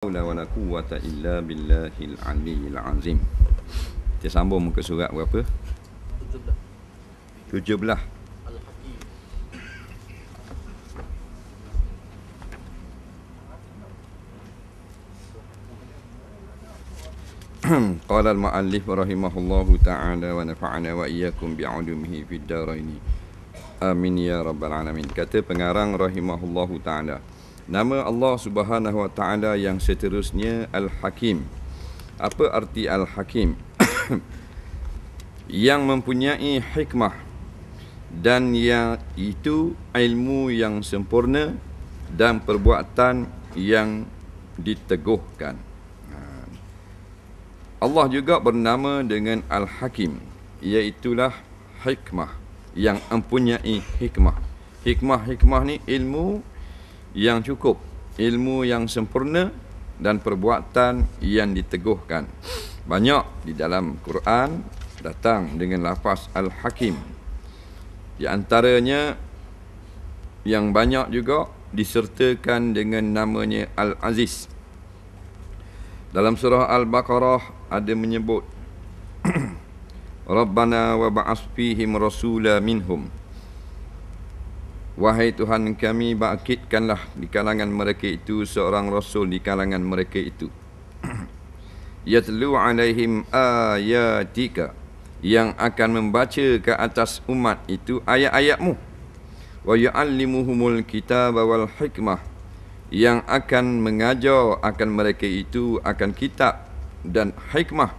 Haula wala quwwata illa billahil aliyyil azim. Kita sambung muka surat berapa? 17. Qala al-muallif rahimahullahu ta'ala wa nafa'ana wa iyyakum bi'ulumihi fid dharain. Amin ya rabbal alamin. Kata pengarang rahimahullahu ta'ala, nama Allah Subhanahu wa taala yang seterusnya Al-Hakim. Apa arti Al-Hakim? Yang mempunyai hikmah dan yang itu ilmu yang sempurna dan perbuatan yang diteguhkan. Allah juga bernama dengan Al-Hakim, iaitulah hikmah, yang mempunyai hikmah. Hikmah ni ilmu yang cukup, ilmu yang sempurna dan perbuatan yang diteguhkan. Banyak di dalam Quran datang dengan lafaz Al-Hakim. Di antaranya yang banyak juga disertakan dengan namanya Al-Aziz. Dalam surah Al-Baqarah ada menyebut Rabbana wa ba'as fihim rasula minhum. Wahai Tuhan kami, bangkitkanlah di kalangan mereka itu seorang rasul di kalangan mereka itu. Yatlu alaihim ayatika, yang akan membaca ke atas umat itu ayat-ayatmu. Wa yu'allimuhumul kitaba wal hikmah, yang akan mengajar akan mereka itu akan kitab dan hikmah.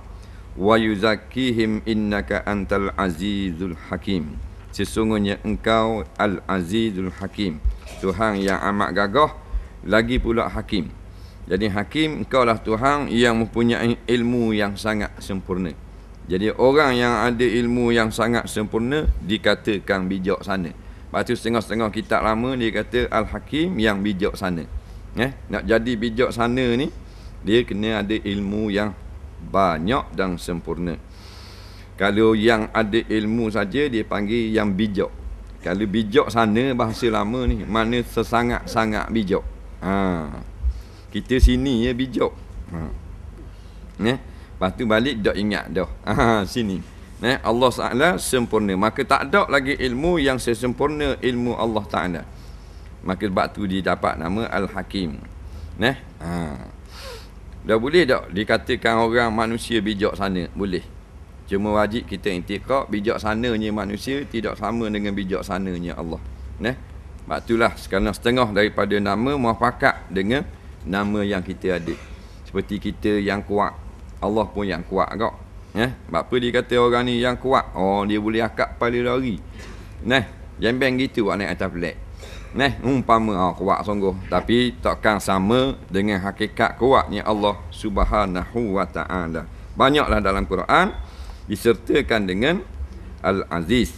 Wa yuzakkihim innaka antal azizul hakim, sesungguhnya engkau Al-Azizul Hakim, Tuhan yang amat gagah lagi pula Hakim. Jadi Hakim, engkau lah Tuhan yang mempunyai ilmu yang sangat sempurna. Jadi orang yang ada ilmu yang sangat sempurna dikatakan bijak sana. Lepas tu setengah-setengah kitab lama dia kata Al-Hakim yang bijak sana. Nak jadi bijak sana ni, dia kena ada ilmu yang banyak dan sempurna. Kalau yang ada ilmu saja dia panggil yang bijak. Kalau bijak sana bahasa lama ni, mana sesangat-sangat bijak. Kita sini ya bijak. Lepas tu balik tak ingat dah. Sini. Allah Ta'ala sempurna. Maka tak ada lagi ilmu yang sesempurna ilmu Allah Ta'ala. Maka sebab tu dia dapat nama Al-Hakim. Dah boleh tak dikatakan orang manusia bijak sana? Boleh. Cuma wajib kita intikad bijaksananya manusia tidak sama dengan bijaksananya Allah. Sebab itulah sekarang setengah daripada nama muafakat dengan nama yang kita ada. Seperti kita yang kuat, Allah pun yang kuat kak. Sebab apa dia kata orang ni yang kuat? Oh, dia boleh akak kepala lari. Jembeng gitu buat naik atas flat. Umpama kuat sungguh, tapi takkan sama dengan hakikat kuatnya Allah Subhanahu wa taala. Banyaklah dalam Quran disertakan dengan Al-Aziz.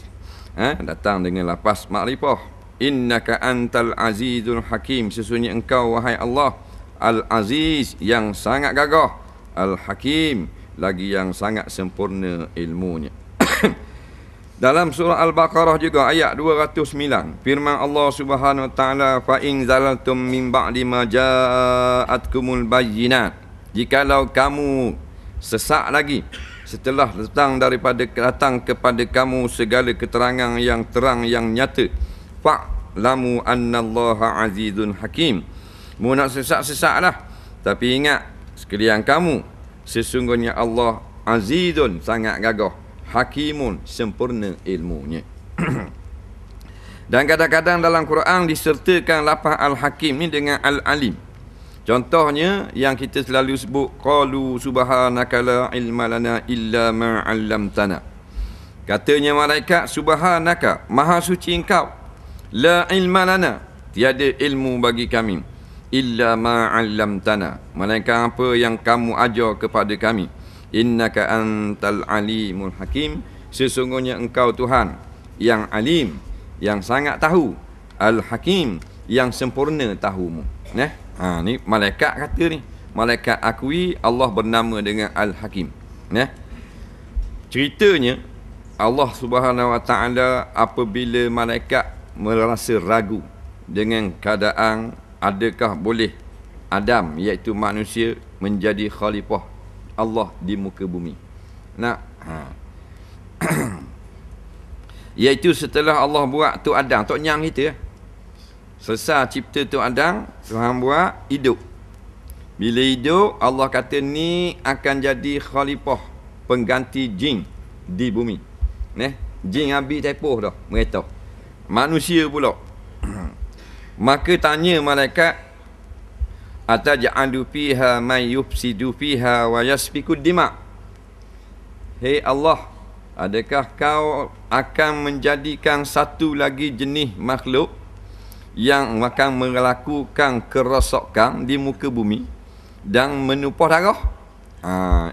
Datang dengan lafaz makrifah. Innaka antal azizul hakim, sesungguhnya engkau wahai Allah Al-Aziz yang sangat gagah, Al-Hakim lagi yang sangat sempurna ilmunya. Dalam surah Al-Baqarah juga ayat 209, firman Allah Subhanahu wa taala, fa in zalaltum min ba'di ma ja'atkumul bayyinat, jikalau kamu sesak lagi setelah datang kepada kamu segala keterangan yang terang yang nyata, fa'lamu annallaha azizun hakim. Mu nak sesak-sesaklah, tapi ingat sekalian kamu, sesungguhnya Allah azizun sangat gagah, hakimun sempurna ilmunya. Dan kadang-kadang dalam Quran disertakan lafaz Al-Hakim ni dengan Al-Alim. Contohnya yang kita selalu sebut, qalu subhanaka la ilma lana illa ma 'allamtana. Katanya malaikat, subhanaka, maha suci engkau, la ilma lana, tiada ilmu bagi kami, illa ma 'allamtana, melainkan apa yang kamu ajar kepada kami. Innaka antal alimul hakim, sesungguhnya engkau Tuhan yang alim, yang sangat tahu, Al-Hakim, yang sempurna tahumu. Ni malaikat kata ni. Malaikat akui Allah bernama dengan Al-Hakim. Ceritanya Allah Subhanahu wa taala apabila malaikat merasa ragu dengan keadaan adakah boleh Adam iaitu manusia menjadi khalifah Allah di muka bumi. Nah, iaitu setelah Allah buat tu Adam, tok nyang kita. Selesai cipta tu Adam, Tuhan buat hidup. Bila hidup, Allah kata ni akan jadi khalifah, pengganti jin di bumi. Jin habis tepoh dah, mereka. Manusia pula. Maka tanya malaikat, ataj'alu fiha man yufsidu fiha wa yasfiku dima. Hei Allah, adakah kau akan menjadikan satu lagi jenis makhluk yang akan melakukan kerosakan di muka bumi dan menumpah darah?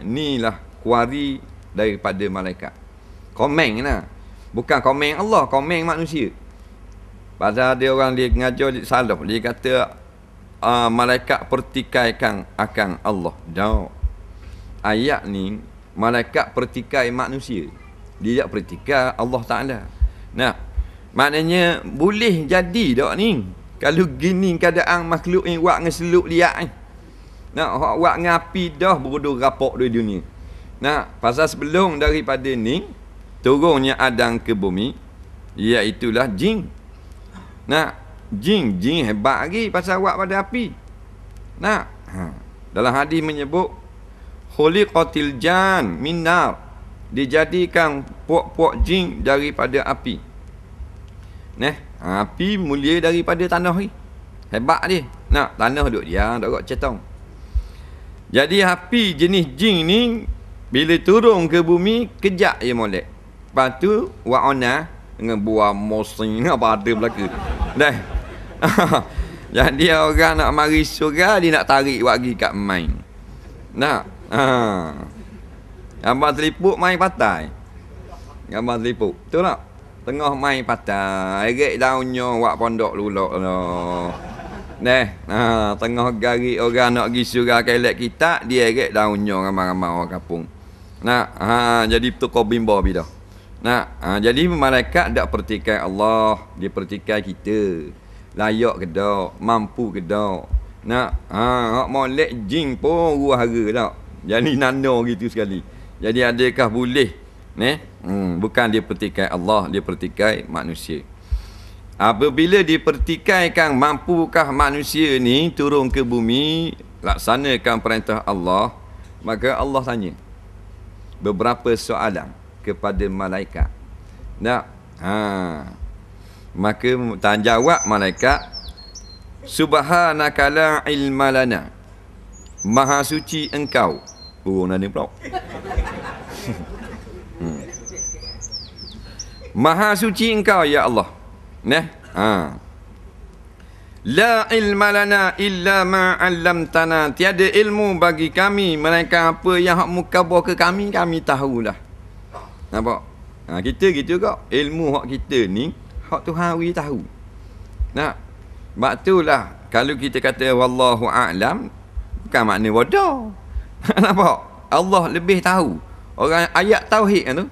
Inilah kuari daripada malaikat. Komen lah. Bukan komen Allah, komen manusia. Pasal ada orang dia ngajar salah. Dia kata malaikat pertikaikan akan Allah. Jauh. Ayat ni malaikat pertikai manusia. Dia tak pertikai Allah Ta'ala. Nah, maknanya boleh jadi tak ni. Kalau gini keadaan makhluk ni buat ngeseluk liat ni. Nah, buat ngapi dah bodoh rapok di dunia. Nah, pasal sebelum daripada ni turunnya Adam ke bumi, iaitulah jin. Nah, jin hebat lagi pasal buat pada api. Nah, dalam hadis menyebut khuliqatil jan min nar, dijadikan puak-puak jin daripada api. Api mulia daripada tanah ni. Hebat dia. Nah, tanah duk dia, tak kat cetong. Jadi api jenis jin ni bila turun ke bumi kejap je molek. Lepas tu wa'ona dengan buah mosing apa ada belaka. Dah. Jadi orang nak mari surga dia nak tarik bagi kat main. Nah, gambar telipuk main patai. Gambar telipuk. Betul tak? Tengah main patai, erik daunnya wak pondok lulak lah. Tengah garik orang nak pergi surga kelek kita, dia erik daunnya ramai-ramai orang kampung. Jadi tukar bimba bidah. Jadi malaikat tak pertikai Allah, dia pertikai kita. Layak ke tak, mampu ke tak. Hak molek jin pun ruhara tak. Jadi nano gitu sekali. Jadi adakah boleh bukan dia pertikai Allah, dia pertikai manusia. Apabila dipertikaikan, mampukah manusia ni turun ke bumi laksanakan perintah Allah, maka Allah tanya beberapa soalan kepada malaikat. Maka jawab malaikat, subhanaka la ilma lana, maha suci engkau. Nani pula. Maha suci engkau ya Allah. La ilma lana illa ma 'allamtana, tiada ilmu bagi kami melainkan apa yang hak mukabar ke kami tahulah. Nampak? Kita gitu kok. Ilmu hak kita ni hak Tuhan wi tahu. Sebab itulah kalau kita kata wallahu a'lam, bukan makna bodoh. Nampak? Allah lebih tahu. Orang ayat tauhid kan tu.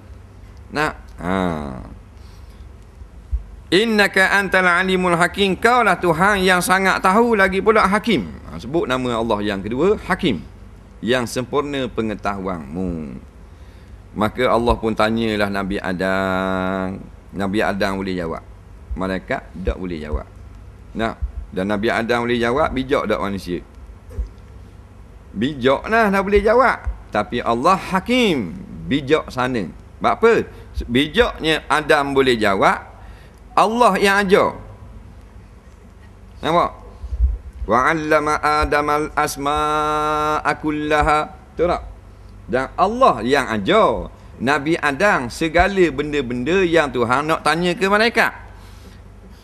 Innaka antal alimul hakim, kau lah Tuhan yang sangat tahu lagi pula hakim. Sebut nama Allah yang kedua, hakim, yang sempurna pengetahuanmu. Maka Allah pun tanyalah Nabi Adam. Nabi Adam boleh jawab, malaikat tak boleh jawab. Dan Nabi Adam boleh jawab, bijak tak manusia? Bijak lah, dah boleh jawab. Tapi Allah hakim, bijak sana. Sebab apa? Bijaknya Adam boleh jawab, Allah yang ajar. Nampak? Wa 'allama Adamal asma'a kullaha. Betul tak? Dan Allah yang ajar Nabi Adam segala benda-benda yang Tuhan nak tanya ke malaikat.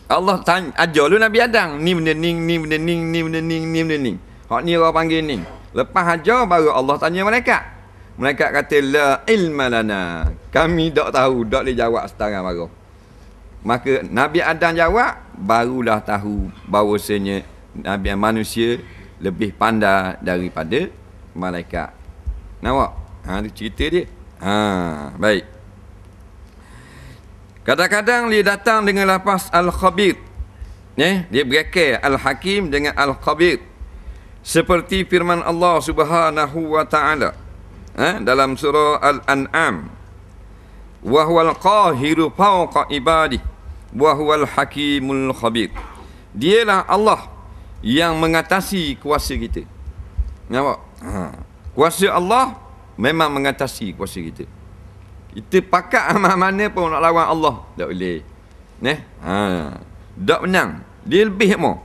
Allah tanya, ajar lu Nabi Adam, ni benda ni, ni benda ni, ni benda ni, ni benda ni. Hak ni orang panggil ni. Lepas ajar baru Allah tanya malaikat. Malaikat kata la ilma lana, kami tak tahu, tak boleh jawab sekarang baru. Maka Nabi Adam jawab, barulah tahu bahawasanya Nabi manusia lebih pandai daripada malaikat. Nampak? Itu cerita dia. Baik. Kadang-kadang dia datang dengan lafaz al-khabir. Dia berakal al-hakim dengan al-khabir. Seperti firman Allah Subhanahu wa taala dalam surah Al-An'am, wa huwal qahiru fawqa ibadih wa huwal hakimul khabir. Dialah Allah yang mengatasi kuasa kita. Nampak? Kuasa Allah memang mengatasi kuasa kita. Kita pakat amal mana pun nak lawan Allah, tak boleh. Tak menang. Dia lebih mau.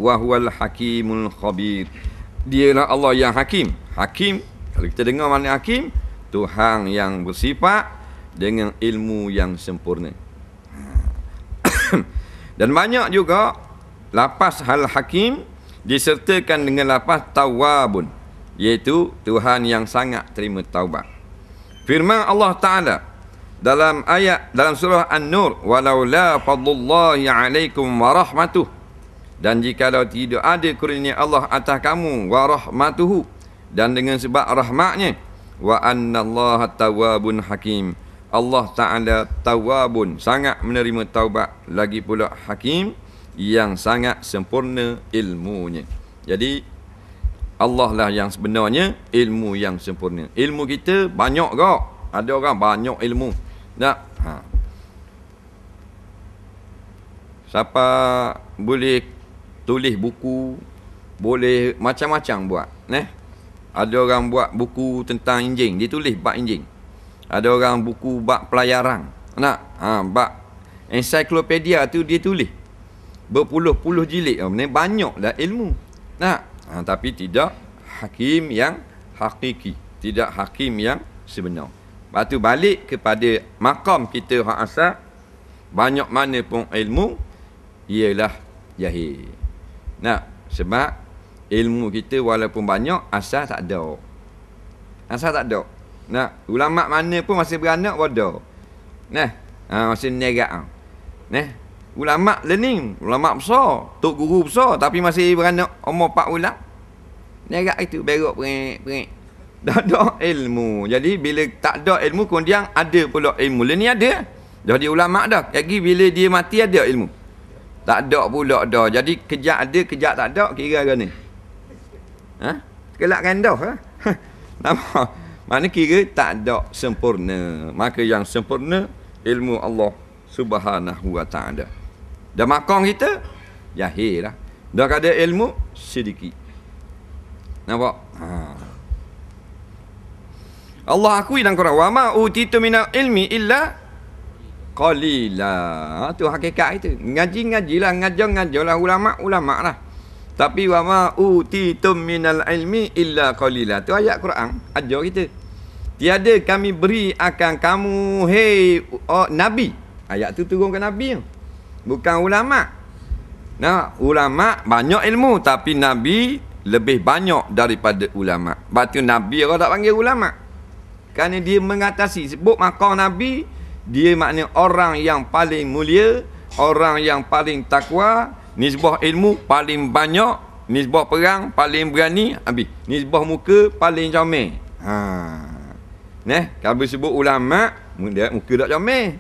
Wa huwal hakimul khabir. Dialah Allah yang hakim. Hakim, kalau kita dengar makna hakim, Tuhan yang bersifat dengan ilmu yang sempurna. Dan banyak juga lafaz al-hakim disertakan dengan lafaz tawwabun, iaitu Tuhan yang sangat terima taubat. Firman Allah Ta'ala dalam surah An-Nur, walaula fadlullahi alaikum wa rahmatuh, dan jikalau tidak ada kurnia Allah atas kamu, wa rahmatuhu, dan dengan sebab rahmatnya, wa annallaha tawwabun hakim, Allah Ta'ala tawwabun, sangat menerima taubat, lagi pula hakim, yang sangat sempurna ilmunya. Jadi Allah lah yang sebenarnya ilmu yang sempurna. Ilmu kita banyak kok. Ada orang banyak ilmu. Tak? Siapa boleh tulis buku, boleh macam-macam buat. Ada orang buat buku tentang enjin, dia tulis bab enjin. Ada orang buku bab pelayaran. Bab ensiklopedia tu dia tulis berpuluh-puluh jilid. Banyak dah ilmu. Tapi tidak hakim yang hakiki, tidak hakim yang sebenar. Lepas tu balik kepada makam kita hak asal, banyak mana pun ilmu ialah jahil. Sebab ilmu kita walaupun banyak, asal tak ada. Asal tak ada. Ulama mana pun masih beranak bodoh. Masih nerak. Ulama learning, ulama besar, tok guru besar, tapi masih beranak umur 4 bulan. Nerak itu berok perik. Tak ada ilmu. Jadi bila tak ada ilmu, kemudian ada pula ilmu. Ni ada. Dah dia ulama dah. Lagi bila dia mati ada ilmu. Tak ada pula dah. Jadi kejap ada, kejap tak ada, kira kan ni. Kelak rendah. Nampak? Mana kira tak ada sempurna. Maka yang sempurna ilmu Allah Subhanahu wa ta'ala. Dan makam kita jahil lah. Dah ada ilmu sedikit. Nampak? Allah akui dalam Quran, wa ma utitu minal ilmi illa qalila. Tu hakikat itu. Ngaji-ngajilah, ngajar-ngajarlah, ulama-ulama lah. Tapi wa ma utitu minal ilmi illa qalila. Tu ayat Quran ajar kita. Tiada kami beri akan kamu, hei Nabi. Ayat tu turun ke Nabi. Bukan ulama. Ulama banyak ilmu, tapi Nabi lebih banyak daripada ulama. Sebab tu Nabi orang tak panggil ulama. Kerana dia mengatasi. Sebut makam Nabi, dia maknanya orang yang paling mulia, orang yang paling takwa, nisbah ilmu paling banyak, nisbah perang paling berani, habis. Nisbah muka paling comel. Kalau sebut ulama, muka tak comel.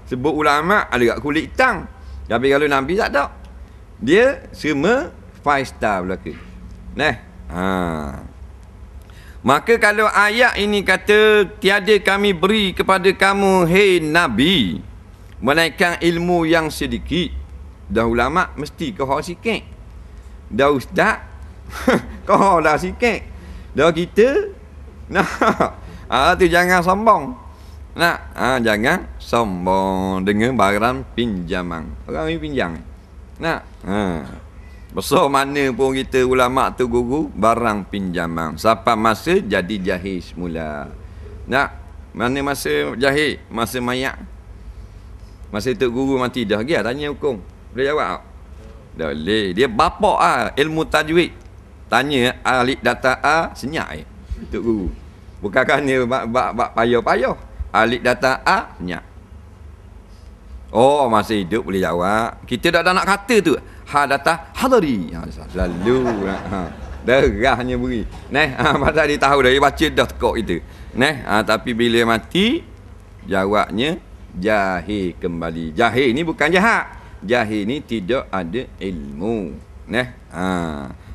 Sebut ulama ada kat kulit hitam. Tapi kalau Nabi tak ada. Dia semua 5 star belaka. Maka kalau ayat ini kata tiada kami beri kepada kamu, hei Nabi, menaikkan ilmu yang sedikit. Dah ulama mesti kau sikit. Dah ustaz kau dah sikit. Dah kita tu jangan sombong. Jangan sombong dengan barang pinjaman. Orang ni pinjam. Besar mana pun kita ulama tu guru, barang pinjaman. Sampai masa jadi jahil semula. Mana masa jahil? Masa mayat. Masa tu guru mati dah. Dia tanya hukum. Boleh jawab? Tak boleh. Dia bapak ilmu tajwid. Tanya alif data A senyap Tok guru. Bukan kerana bak payah-payah. Alif data A senyap. Masih hidup boleh jawab. Kita dah nak kata tu. Data hadari. Selalu derahnya beri. Pasal dia tahu dah, dia baca dah tekok itu. Tapi bila mati, jawabnya jahil kembali. Jahil ni bukan jahat. jahil ni tidak ada ilmu. Nah,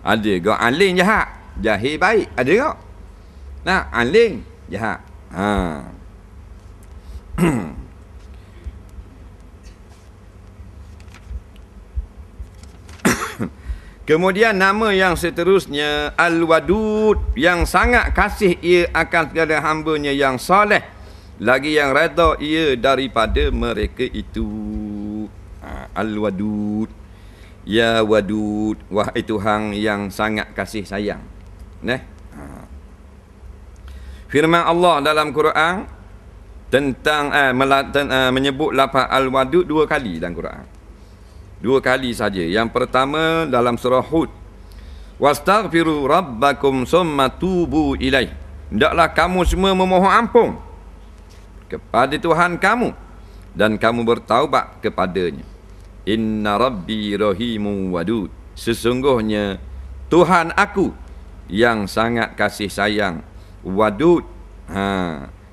ada gak alim jahat, jahil baik, ada gak? Nah, alim jahat. Kemudian nama yang seterusnya Al-Wadud, yang sangat kasih ia akan segala hambanya yang soleh, lagi yang redha ia daripada mereka itu. Al-Wadud, ya Wadud, wahai Tuhan yang sangat kasih sayang. Firman Allah dalam Quran tentang menyebut lafaz Al-Wadud 2 kali dalam Quran. 2 kali saja. Yang pertama dalam surah Hud. Wastaghfiru rabbakum summa tubu ilaih. Hendaklah kamu semua memohon ampun kepada Tuhan kamu dan kamu bertaubat kepadanya. Inna rabbi rahimun wadud. Sesungguhnya Tuhan aku yang sangat kasih sayang. Wadud.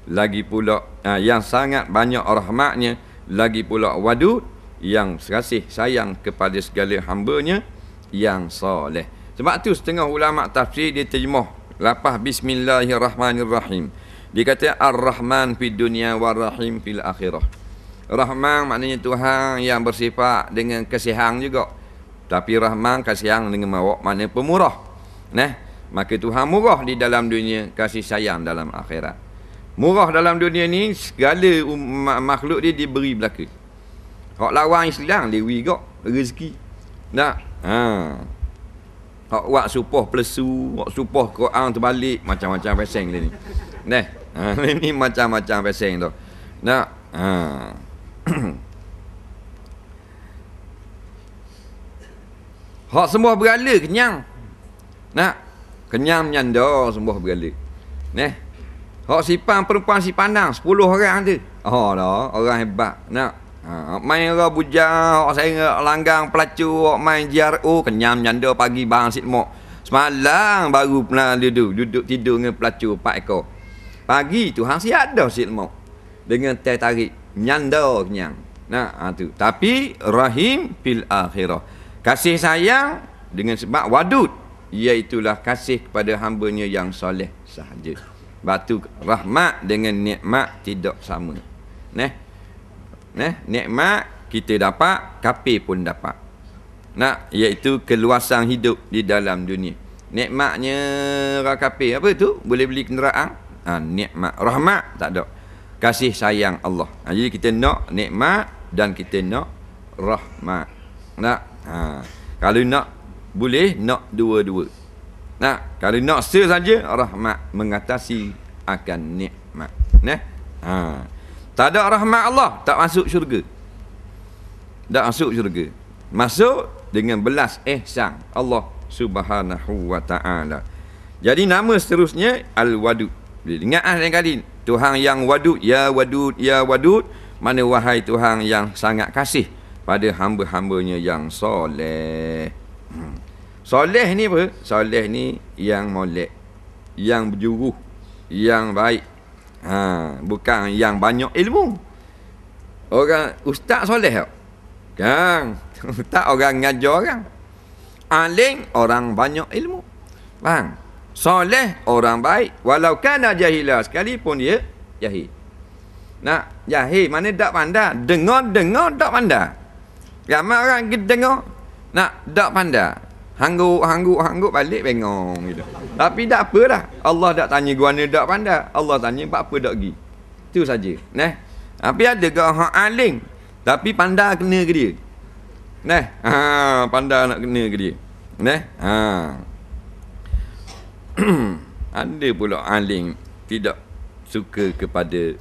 Lagi pula yang sangat banyak rahmatnya. Lagi pula wadud, yang kasih sayang kepada segala hamba-Nya yang soleh. Sebab tu setengah ulama tafsir dia terjemah lafaz bismillahirrahmanirrahim. Dia kata ar-rahman fid dunya war-rahim fil akhirah. Rahman maknanya Tuhan yang bersifat dengan kasihan juga. Tapi Rahman kasihan dengan mawak, maknanya pemurah. Maka Tuhan murah di dalam dunia, kasih sayang dalam akhirat. Murah dalam dunia ni segala makhluk dia diberi belaka. Hak lawan Islam lewi gak rezeki. Hak buat supah plesu, hak supah Quran terbalik, macam-macam peseng dia ni. Ini macam-macam peseng tu. Hak semua berala kenyang. Kenyang menyanda semua berala. Hak sipan perempuan si pandang 10 orang tu. Dah orang hebat. Main orang bujang, saya langgang pelacur, main JRO, kenyam nyanda pagi bang sit mok. Semalam baru pernah duduk tidur dengan pelacur 4 ekor. Pagi tu hang siap dah sit mok. Dengan teh tarik nyanda kenyang. Tu. Tapi rahim fil akhirah. Kasih sayang dengan sebab wadud, iaitulah kasih kepada hamba-Nya yang soleh sahaja. Batu rahmat dengan nikmat tidak sama. Nikmat kita dapat, kafir pun dapat. Iaitu keluasan hidup di dalam dunia. Nikmatnya orang kafir apa tu? Boleh beli kenderaan. Nikmat. Rahmat tak ada. Kasih sayang Allah. Jadi kita nak nikmat dan kita nak rahmat. Kalau nak boleh nak dua-dua. Kalau nak saja rahmat mengatasi akan nikmat. Tak ada rahmat Allah, tak masuk syurga. Tak masuk syurga. Masuk dengan belas ihsan Allah Subhanahu wa ta'ala. Jadi nama seterusnya Al-Wadud. Ingat lain kali, Tuhan yang wadud, ya wadud, ya wadud. Mana wahai Tuhan yang sangat kasih pada hamba-hambanya yang soleh. Soleh ni apa? Soleh ni yang molek, yang berjuruh, yang baik. Bukan yang banyak ilmu. Orang ustaz soleh kan? Tak orang ngajar orang. Alim orang banyak ilmu. Faham? Soleh orang baik walau kana jahila, sekalipun dia jahil. Jahil mana tak pandai. Dengar tak pandai. Ramai orang kita dengar tak pandai. Hanggut balik bengong gitu. Tapi tak apa dah. Allah tak tanya guana tak pandai. Allah tanya apa tak pergi. Itu saja. Tapi ada ke hak alim tapi pandai kena ke dia. Pandai nak kena ke dia. Ada pula alim tidak suka kepada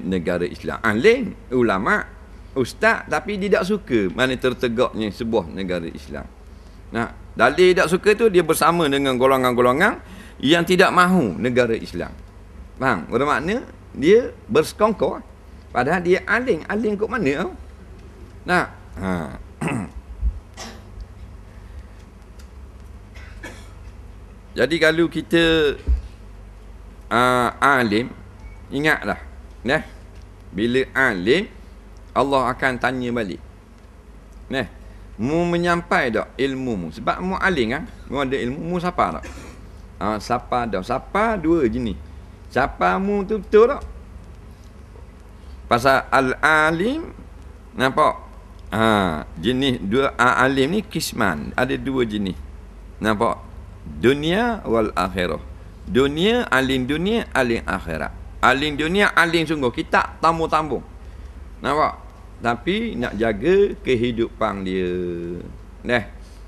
negara Islam. Alim, ulama, ustaz tapi tidak suka mana tertegaknya sebuah negara Islam. Dalil tak suka tu dia bersama dengan golongan-golongan yang tidak mahu negara Islam. Faham? Bermakna dia bersekongkol. Padahal dia alim. Alim kot mana? Jadi kalau kita alim, ingatlah. Bila alim, Allah akan tanya balik. Neh, mu menyampai dak ilmu mu. Sebab mu alim kan? Mu ada ilmu, mu siapa dak? Siapa dak? Siapa dua jenis. Siapa mu tu betul tak? Pasal al-alim nampak? Jenis dua alim ni kisman, ada dua jenis. Nampak? Dunia wal akhirah. Dunia, alim dunia, alim akhirat. Alim dunia, alim sungguh. Kita tambung-tambung. Nampak? Tapi nak jaga kehidupan dia.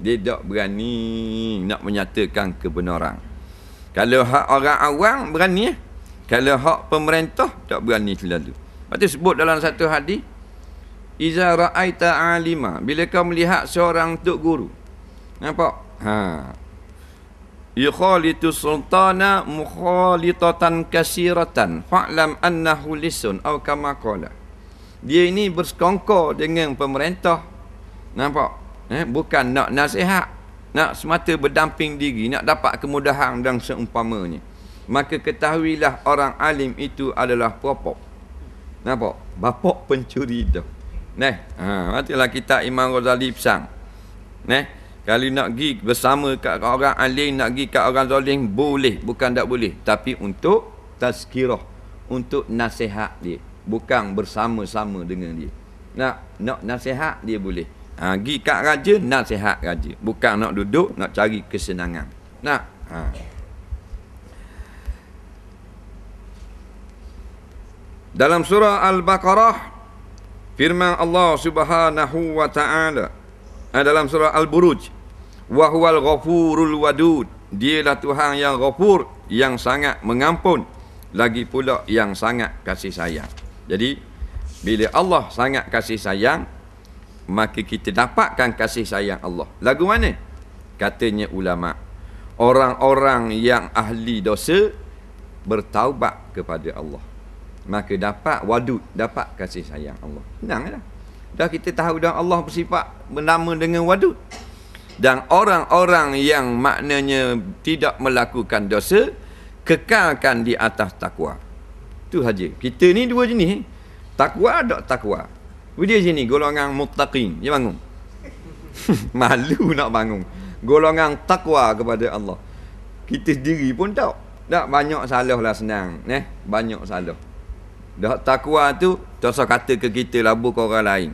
Dia tak berani nak menyatakan kebenaran. Kalau hak orang awam berani. Kalau hak pemerintah tak berani selalu. Lepas tu sebut dalam satu hadis, iza ra'aita alima, bila kau melihat seorang tok guru. Nampak? Yukhalitu sultana mukhalitatan kasiratan fa'lam annahu lisun atau kama qala. Dia ini bersekongkol dengan pemerintah. Nampak? Bukan nak nasihat, nak semata berdamping diri, nak dapat kemudahan dan seumpamanya. Maka ketahuilah orang alim itu adalah propop. Nampak? Bapak pencuri dah. Itulah kita Imam Ghazali pesan. Kalau nak pergi bersama kat orang alim, nak pergi kat orang zalim, boleh. Bukan tak boleh. Tapi untuk tazkirah. Untuk nasihat dia. Bukan bersama-sama dengan dia. Nak nasihat dia boleh. Pergi kat raja, nasihat raja. Bukan nak duduk, nak cari kesenangan. Dalam surah Al-Baqarah, firman Allah Subhanahu wa ta'ala, dalam surah Al-Buruj, wa huwal ghafurul wadud, dialah Tuhan yang ghafur, yang sangat mengampun, lagi pula yang sangat kasih sayang. Jadi bila Allah sangat kasih sayang, maka kita dapatkan kasih sayang Allah. Lagu mana? Katanya ulama, orang-orang yang ahli dosa bertaubat kepada Allah, maka dapat wadud, dapat kasih sayang Allah. Senanglah. Dah kita tahu dah Allah bersifat bernama dengan wadud. Dan orang-orang yang maknanya tidak melakukan dosa, kekalkan di atas takwa. Itu saja. Kita ni dua jenis. Takwa tak takwa. Dia sini golongan muttaqin. Dia bangun. Malu nak bangun. Golongan takwa kepada Allah. Kita sendiri pun tahu. Tak banyak salah lah senang. Banyak salah. Dah takwa tu tak usah kata ke kita labu ke orang lain.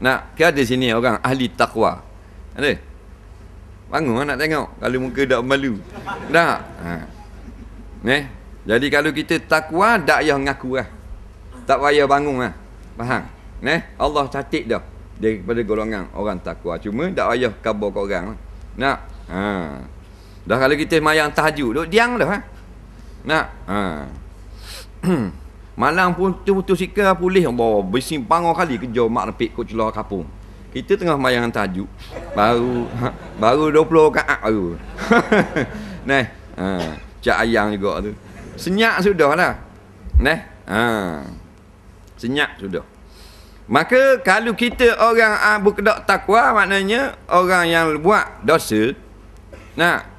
Nak ke ada sini orang ahli takwa. Ada? Bangun nak tengok kalau muka tak malu. Tak. Jadi kalau kita takwa tak payah ngaku lah. Tak payah bangun lah. Faham? Allah catik dah daripada golongan orang takwa. Cuma tak payah khabar ke orang lah. Nak? Dah kalau kita mayang tahajud, duk diam dah. Nak? Malang pun putus sikap pulih Allah besi bangun kali kerja mak nepik kot celah kapung. Kita tengah mayang tahajud baru 20 rakaat baru. Cak ayang juga tu. Senyap sudahlah. Senyap sudah. Maka kalau kita orang berkedak takwa, maknanya orang yang buat dosa,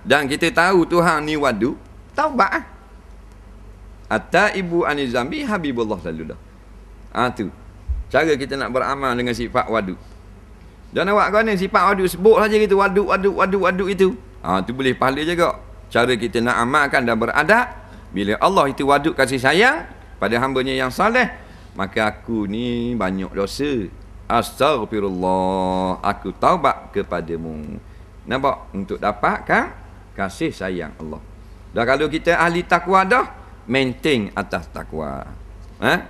dan kita tahu Tuhan ni wadu, taubat. At-taibu anizambi habibullah sallallahu. Tu. Cara kita nak beramal dengan sifat wadu. Dan awak kau ni sifat wadu sebut saja gitu, wadu itu. Tu boleh pahala juga. Cara kita nak amalkan dan beradab, bila Allah itu wadud kasih sayang pada hamba-Nya yang saleh, maka aku ni banyak dosa. Astaghfirullah, aku taubat kepadamu. Nampak? Untuk dapatkan kasih sayang Allah. Dan kalau kita ahli takwa dah, maintain atas takwa.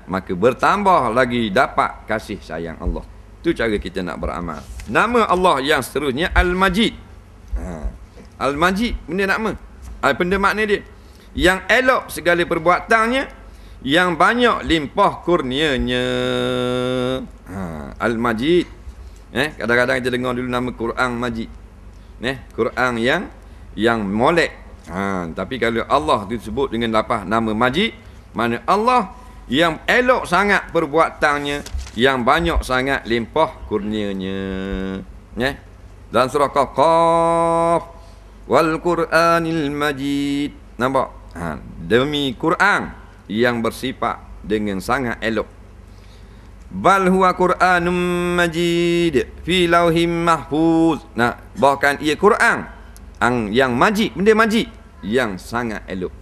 Maka bertambah lagi dapat kasih sayang Allah. Itu cara kita nak beramal. Nama Allah yang seterusnya Al-Majid. Al-Majid, benda nama. Benda makna dia. Yang elok segala perbuatannya, yang banyak limpah kurnianya. Al-Majid. Kadang-kadang kita dengar dulu nama Quran Majid. Quran yang molek. Tapi kalau Allah disebut dengan lapah nama Majid, mana Allah yang elok sangat perbuatannya, yang banyak sangat limpah kurnianya. Dalam surah Qaf, wal Quranil Majid. Nampak? Demi Quran yang bersifat dengan sangat elok. Bal huwa Qur'anum majid fi lauhim mahfuz. Nah, bahkan ia Quran yang majid, benda majid yang sangat elok.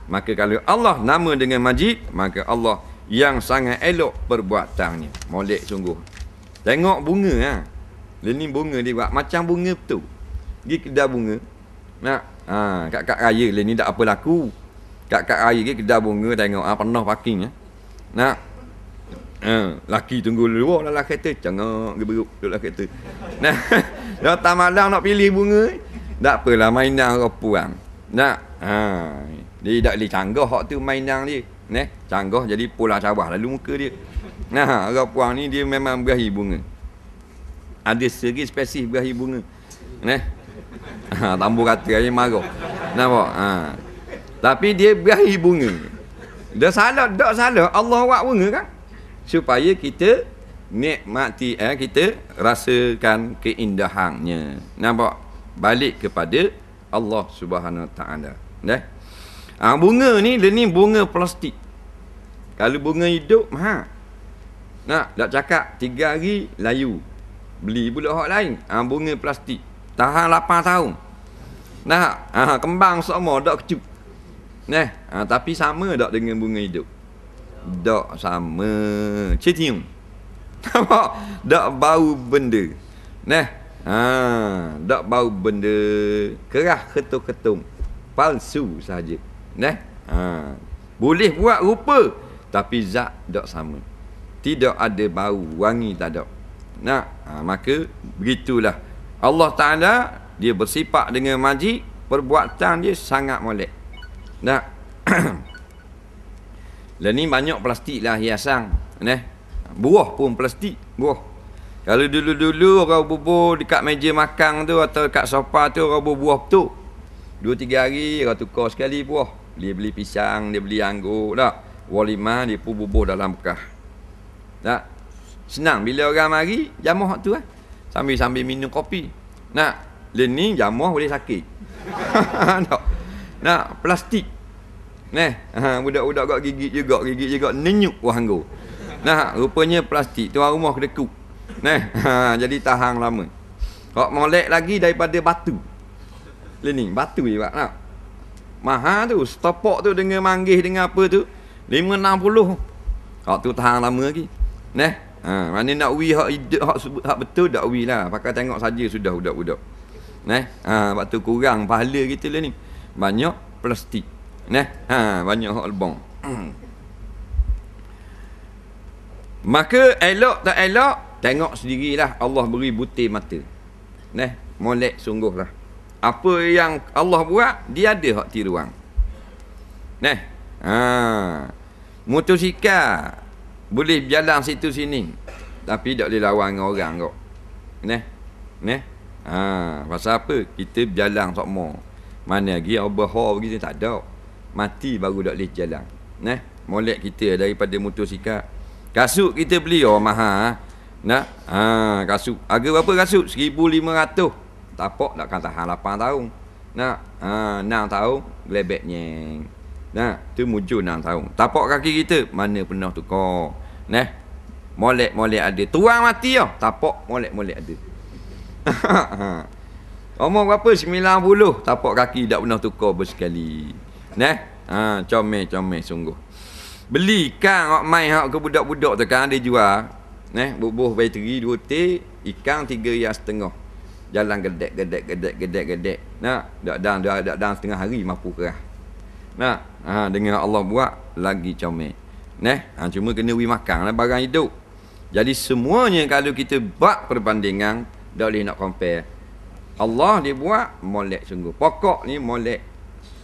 Maka kalau Allah nama dengan majid, maka Allah yang sangat elok perbuatannya. Molek sungguh. Tengok bunga ha. Ini bunga dia buat macam bunga betul. Pergi kedai bunga. Nak, kat raya ni tak apa laku. Kat raya ke kedai bunga tengok penuh parking ha. Nak. Laki tunggu luar dalam kereta, cengak geberuk dalam kereta. Nah, datang malam nak pilih bunga, tak apalah mainan orang puang. Nak. Dia tak boleh canggah hak tu mainan dia. Neh, canggah jadi pola cabah lalu muka dia. Nah, orang puang ni dia memang berahi bunga. Ada segi spesies berahi bunga. Neh. Tambur kata dia marah. Nampak? Tapi dia berahi bunga. Dah salah, tak salah. Allah buat bunga kan? Supaya kita nikmati, kita rasakan keindahannya. Nampak? Balik kepada Allah Subhanahu Wa Taala. Dah. Bunga ni bunga plastik. Kalau bunga hidup mahal. Nak cakap 3 hari layu. Beli pula hak lain. Bunga plastik. Tahan 8 tahun. Nah, kembang semua dak kecup. Nah, tapi sama tak dengan bunga hidup? Tak sama. Cetium. Nampak? Tak bau benda. Nah, tak bau benda. Kerah ketum-ketum. Palsu saja. Nah, boleh buat rupa tapi zat tak sama. Tidak ada bau, wangi tak ada. Nah, maka begitulah. Allah Taala dia bersifat dengan majid, perbuatan dia sangat molek. Nah. Lah ni banyak plastik lah hiasan. Buah pun plastik, buah. Kalau dulu-dulu orang bubur dekat meja makan tu atau dekat sofa tu orang buah betul. 2-3 hari orang tukar sekali buah. Dia beli pisang, dia beli anggur dah. Walimah dia pun bubuh dalam bekas. Tak? Senang bila orang mari jamuh tu sambil minum kopi. Nak, lain ni jamuh boleh sakit. Nak, plastik. Budak-budak kat gigit juga nenyuk wahanggo. Nah, rupanya plastik tuan rumah kedekut. Jadi tahan lama. Kok molek lagi daripada batu. Ni batu je pak nak. Mahal tu, stopok tu dengan manggis dengan apa tu 5-60. Kok tu tahan lama lagi. Mana nak wi hak hidup hak betul tak wi lah. Pakai tengok saja sudah budak-budak. Waktu kurang pahala kita lah ni. Banyak plastik. Banyak hak lebong. Maka elok tak elok, tengok sendirilah. Allah beri butir mata. Molek sungguhlah. Apa yang Allah buat, dia ada hak tiruan. Motosikal boleh berjalan situ sini, tapi tak boleh lawan dengan orang kau. Pasal apa? Kita berjalan semua. Mana lagi overhaul begitu tak ada. Mati baru tak boleh jalan. Molek kita daripada motosikal. Kasut kita beli mahal. Kasut. Harga berapa kasut? 1,500. Tapak takkan tahan 8 tahun. 6 tahun gelebek nyeng. Tu mujur 6 tahun. Tapak kaki kita mana pernah tukar. Molek ada. Tuang mati lah. Tapak molek ada. Umur berapa? 90. Tapak kaki tak pernah tukar bersekali. Comel sungguh. Beli ikan main hak ke budak-budak tu kan dia jual. Bubuh bateri 2 tik, ikan 3.5. Jalan gedek. Dak dan setengah hari mampu kerah. Dengan Allah buat lagi comel. Cuma kena wi makan lah barang hidup. Jadi semuanya kalau kita buat perbandingan, tak boleh nak compare. Allah dia buat molek sungguh. Pokok ni molek.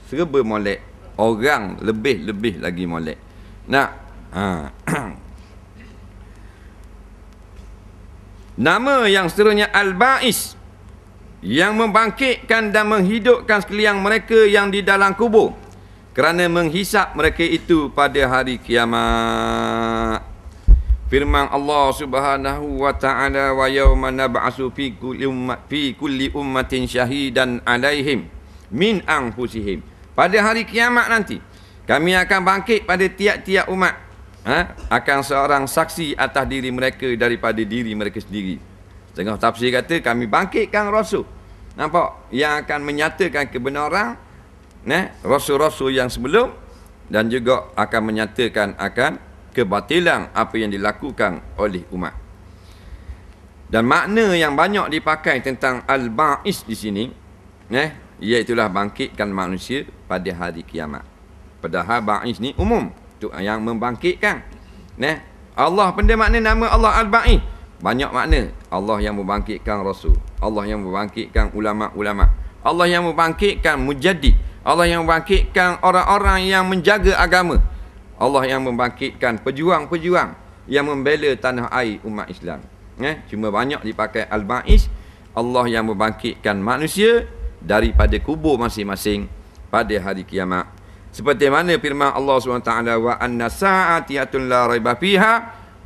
Serba molek. Orang lebih lagi molek. Nama yang seterusnya Al-Ba'is, yang membangkitkan dan menghidupkan sekalian mereka yang di dalam kubur, kerana menghisap mereka itu pada hari kiamat. Firman Allah Subhanahu wa taala, wa yauma nab'atsu fi kulli ummatin syahidan 'alaihim min anfusihim. Pada hari kiamat nanti kami akan bangkit pada tiap-tiap umat akan seorang saksi atas diri mereka daripada diri mereka sendiri. Setengah tafsir kata kami bangkitkan rasul. Nampak? Yang akan menyatakan kebenaran rasul-rasul yang sebelum, dan juga akan menyatakan akan kebatilan apa yang dilakukan oleh umat. Dan makna yang banyak dipakai tentang al-ba'is di sini, iaitulah bangkitkan manusia pada hari kiamat. Padahal ba'is ni umum, tu yang membangkitkan. Allah benda makna nama Allah al-ba'is. Banyak makna. Allah yang membangkitkan rasul, Allah yang membangkitkan ulama-ulama, Allah yang membangkitkan mujaddid, Allah yang membangkitkan orang-orang yang menjaga agama, Allah yang membangkitkan pejuang-pejuang yang membela tanah air umat Islam. Cuma banyak dipakai al-ba'is, Allah yang membangkitkan manusia daripada kubur masing-masing pada hari kiamat. Seperti mana firman Allah SWT, wa anna sa'atiyatun la raiba fiha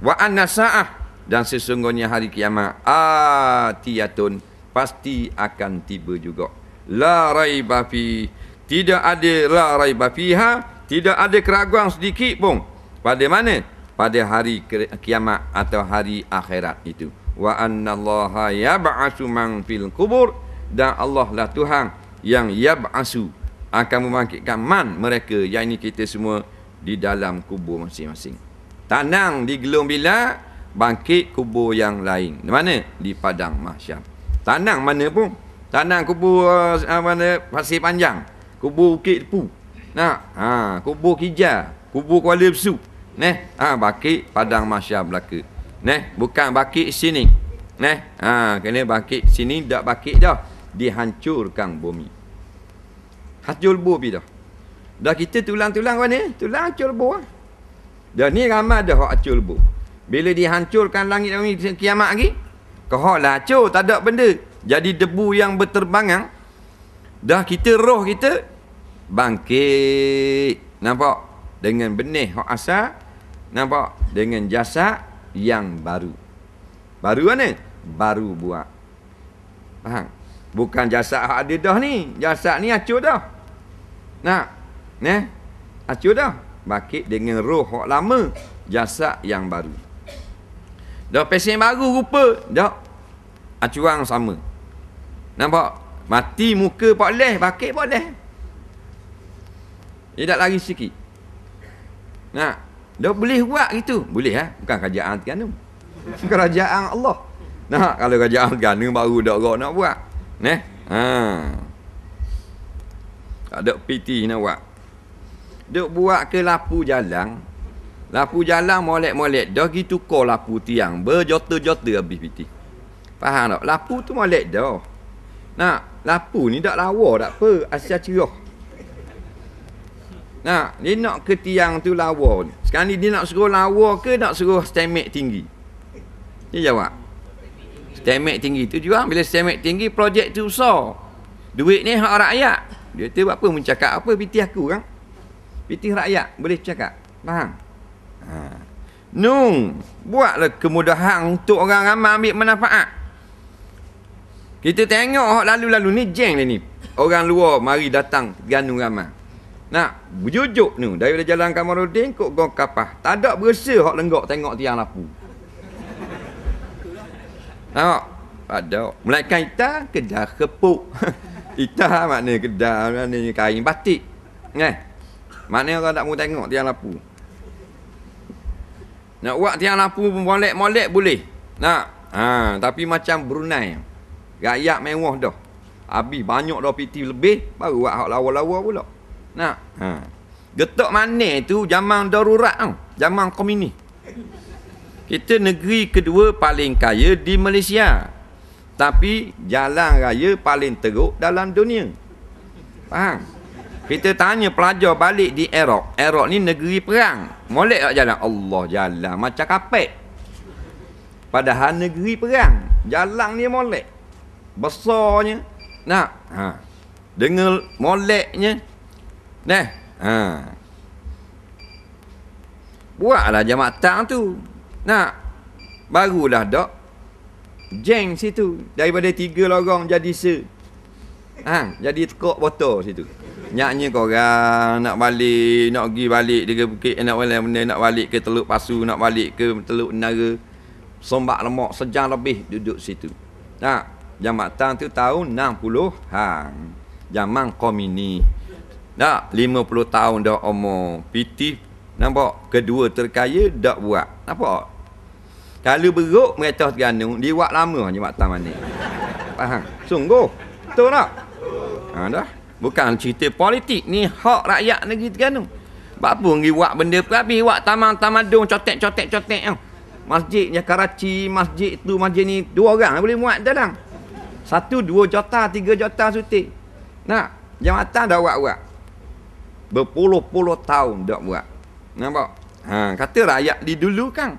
wa anna sa'ah, dan sesungguhnya hari kiamat atiyatun, pasti akan tiba juga. La raiba fi, tidak ada la raiba fiha, tidak ada keraguan sedikit pun. Pada mana? Pada hari kiamat atau hari akhirat itu. Wa annallaha yab'atsu man fil kubur, dan Allah lah Tuhan yang yab'atsu, akan membangkitkan man mereka, yang ini kita semua di dalam kubur masing-masing. Tanang di gelung bila, bangkit kubur yang lain. Di mana? Di padang mahsyar. Tanang mana pun. Tanang kubur mana Pasir Panjang, kubur Bukit Depu, kubur Kijar, kubur Kuala Besu, bangkit padang mahsyar belaka. Bukan bangkit sini. Kena bangkit sini, tak bangkit dah, dihancurkan bumi. Hancur bumi dah. Dah kita tulang-tulang mana? Tulang hancur bumi. Dah ni ramai dah hak hancur bumi. Bila dihancurkan langit dan bumi kiamat lagi, kau lah hancur, tak ada benda. Jadi debu yang berterbangan. Dah kita roh kita bangkit. Nampak? Dengan benih hak asal. Nampak? Dengan jasad yang baru. Baru mana? Baru buat. Faham? Bukan jasad hak ada dah ni. Jasad ni hancur dah. Hancur dah. Bangkit dengan roh hak lama. Jasad yang baru. Dah pesen baru rupa, dah acuang sama. Nampak? Mati muka pak leh, bakit pak leh. Dia tak lari sikit. Dah boleh buat gitu. Boleh bukan kerajaan Terengganu. Kerajaan Allah. Kalau kerajaan Terengganu baru dak gerak nak buat. Tak ada PT nak buat. Duk buat ke lapu jalan. Lapu jalan molek-molek. Dah gitu kau lapu tiang. Berjota-jota habis piti. Faham tak? Lapu tu molek dah. Lapu ni tak lawa tak apa. Asal cerah. Dia nak ke tiang tu lawa. Sekarang ni dia nak suruh lawa ke nak suruh stemek tinggi? Dia jawab. Stemek tinggi tu juga. Bila stemek tinggi, projek tu besar. Duit ni hak rakyat. Dia tu apa mencakap apa piti aku kan? Piti rakyat. Boleh cakap. Faham? Buatlah kemudahan untuk orang ramai ambil manfaat. Kita tengok hak lalu-lalu ni jeng ni. Orang luar mari datang Terengganu ramai. Berjujuk ni daripada Jalan Kamarudin kok Gong Kapah. Tak ada berasa hak lenggok tengok tiang lapu. Tengok. Ada. Melainkan kita kedah kepuk. Kita makna kedah, maknanya kain batik. Maknanya orang tak mau tengok tiang lapu. Nak buat tiang lampu molek-molek boleh. Tapi macam Brunei. Rakyat mewah dah. Habis banyak dah PT lebih, baru buat hak lawa-lawa pula. Getok mana tu zaman darurat tau. Zaman komunis. Kita negeri kedua paling kaya di Malaysia. Tapi jalan raya paling teruk dalam dunia. Faham? Kita tanya pelajar balik di Iraq. Iraq ni negeri perang. Molek tak jalan? Allah, jalan macam kapek. Padahal negeri perang. Jalan ni molek. Besarnya. Dengan moleknya. Buatlah jambatan tu. Barulah dak. Jeng situ. Daripada 3 lorong jadi se. Jadi tekuk botol situ. Nyaknya korang nak balik, nak pergi balik dia bukit, nak balik nak balik ke Teluk Pasu, nak balik ke Teluk Menara, Sombak Lemak sejam lebih duduk situ. Jam matang tu tahun 60-an. Zaman komuni. 50 tahun dah umur. Pitih nampak kedua terkaya dak buat. Nampak? Kalau beruk mereka Terengganu, dia buat lama je matang mana. Faham? Sungguh. Betul tak? Dah. Bukan cerita politik ni, hak rakyat negeri Terengganu. Apa pergi buat benda habis buat taman-tamadung cotek-cotek masjidnya Karachi, masjid tu, masjid ni 2 orang boleh muat dalam. 1, 2 juta, 3 juta sutik. Jambatan dah buat. Berpuluh-puluh tahun dah buat. Nampak? Kata rakyat di dulu kan.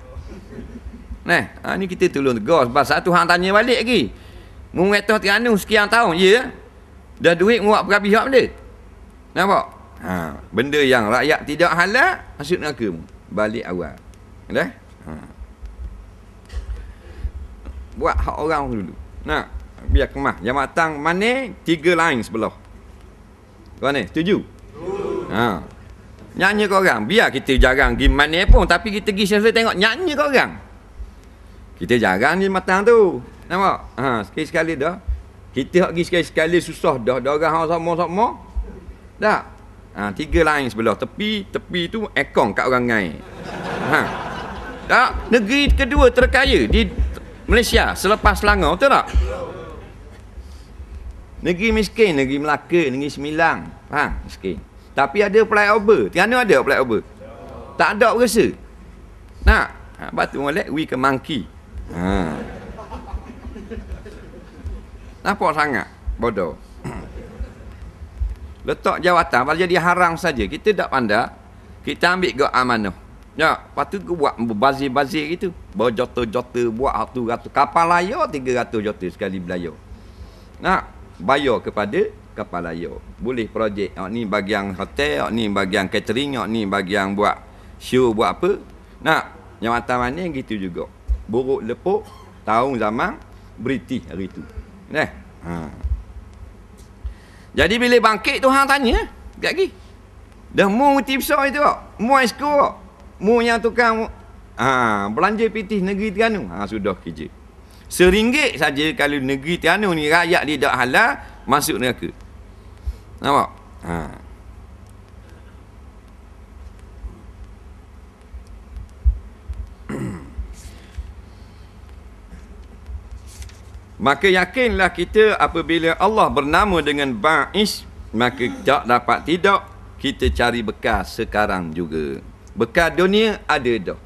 Ni kita tolong tegas. Sebab satu hang tanya balik lagi. Mu ngetah Terengganu sekian tahun, ya? Dah duit muat berhabis benda. Nampak? Benda yang rakyat tidak halal masuk neraka. Balik awal. Dah? Buat hak orang dulu. Biar kemah. Jambatan mana 3 lain sebelah. Kau ni setuju? Nyanyi korang. Biar kita jarang pergi mana pun, tapi kita pergi selesai tengok nyanyi korang. Kita jarang je matang tu. Nampak? Sekali-sekali dah. Kita pergi sekali-sekali susah dah. Dah orang sama-sama. Dah. 3 lain sebelah. Tepi tu ekong kat orang lain. Tak, negeri kedua terkaya di Malaysia selepas Selangor, betul tak? Negeri miskin, negeri Melaka, negeri Sembilang. Miskin. Tapi ada flyover. Terengganu ada flyover? Tak ada berasa. Batu molek, we ke monkey. Nampak sangat bodoh. Letak jawatan kalau jadi haram saja. Kita tak pandai. Kita ambil ke amanah. Lepas tu buat bazir-bazir gitu. Berjota-jota buat 100 kapal layar 300 jota sekali belayar. Bayar kepada kapal layar. Boleh projek. Ni bagian hotel, ni bagian catering, ni bagian buat show, buat apa. Jawatan mana gitu juga. Buruk lepuk tahun zaman British hari tu. Jadi bila bangkit tu hang tanya, lagi. Dah mu mesti besar itu kok. Mu esko. Mu yang tukang belanja pitih negeri Terengganu. Sudah kerja. RM1 saja kalau negeri Terengganu ni rakyat dia tak halal masuk neraka. Nampak? Maka yakinlah kita apabila Allah bernama dengan Ba'is, maka tak dapat tidak kita cari bekas sekarang juga. Bekas dunia ada dah.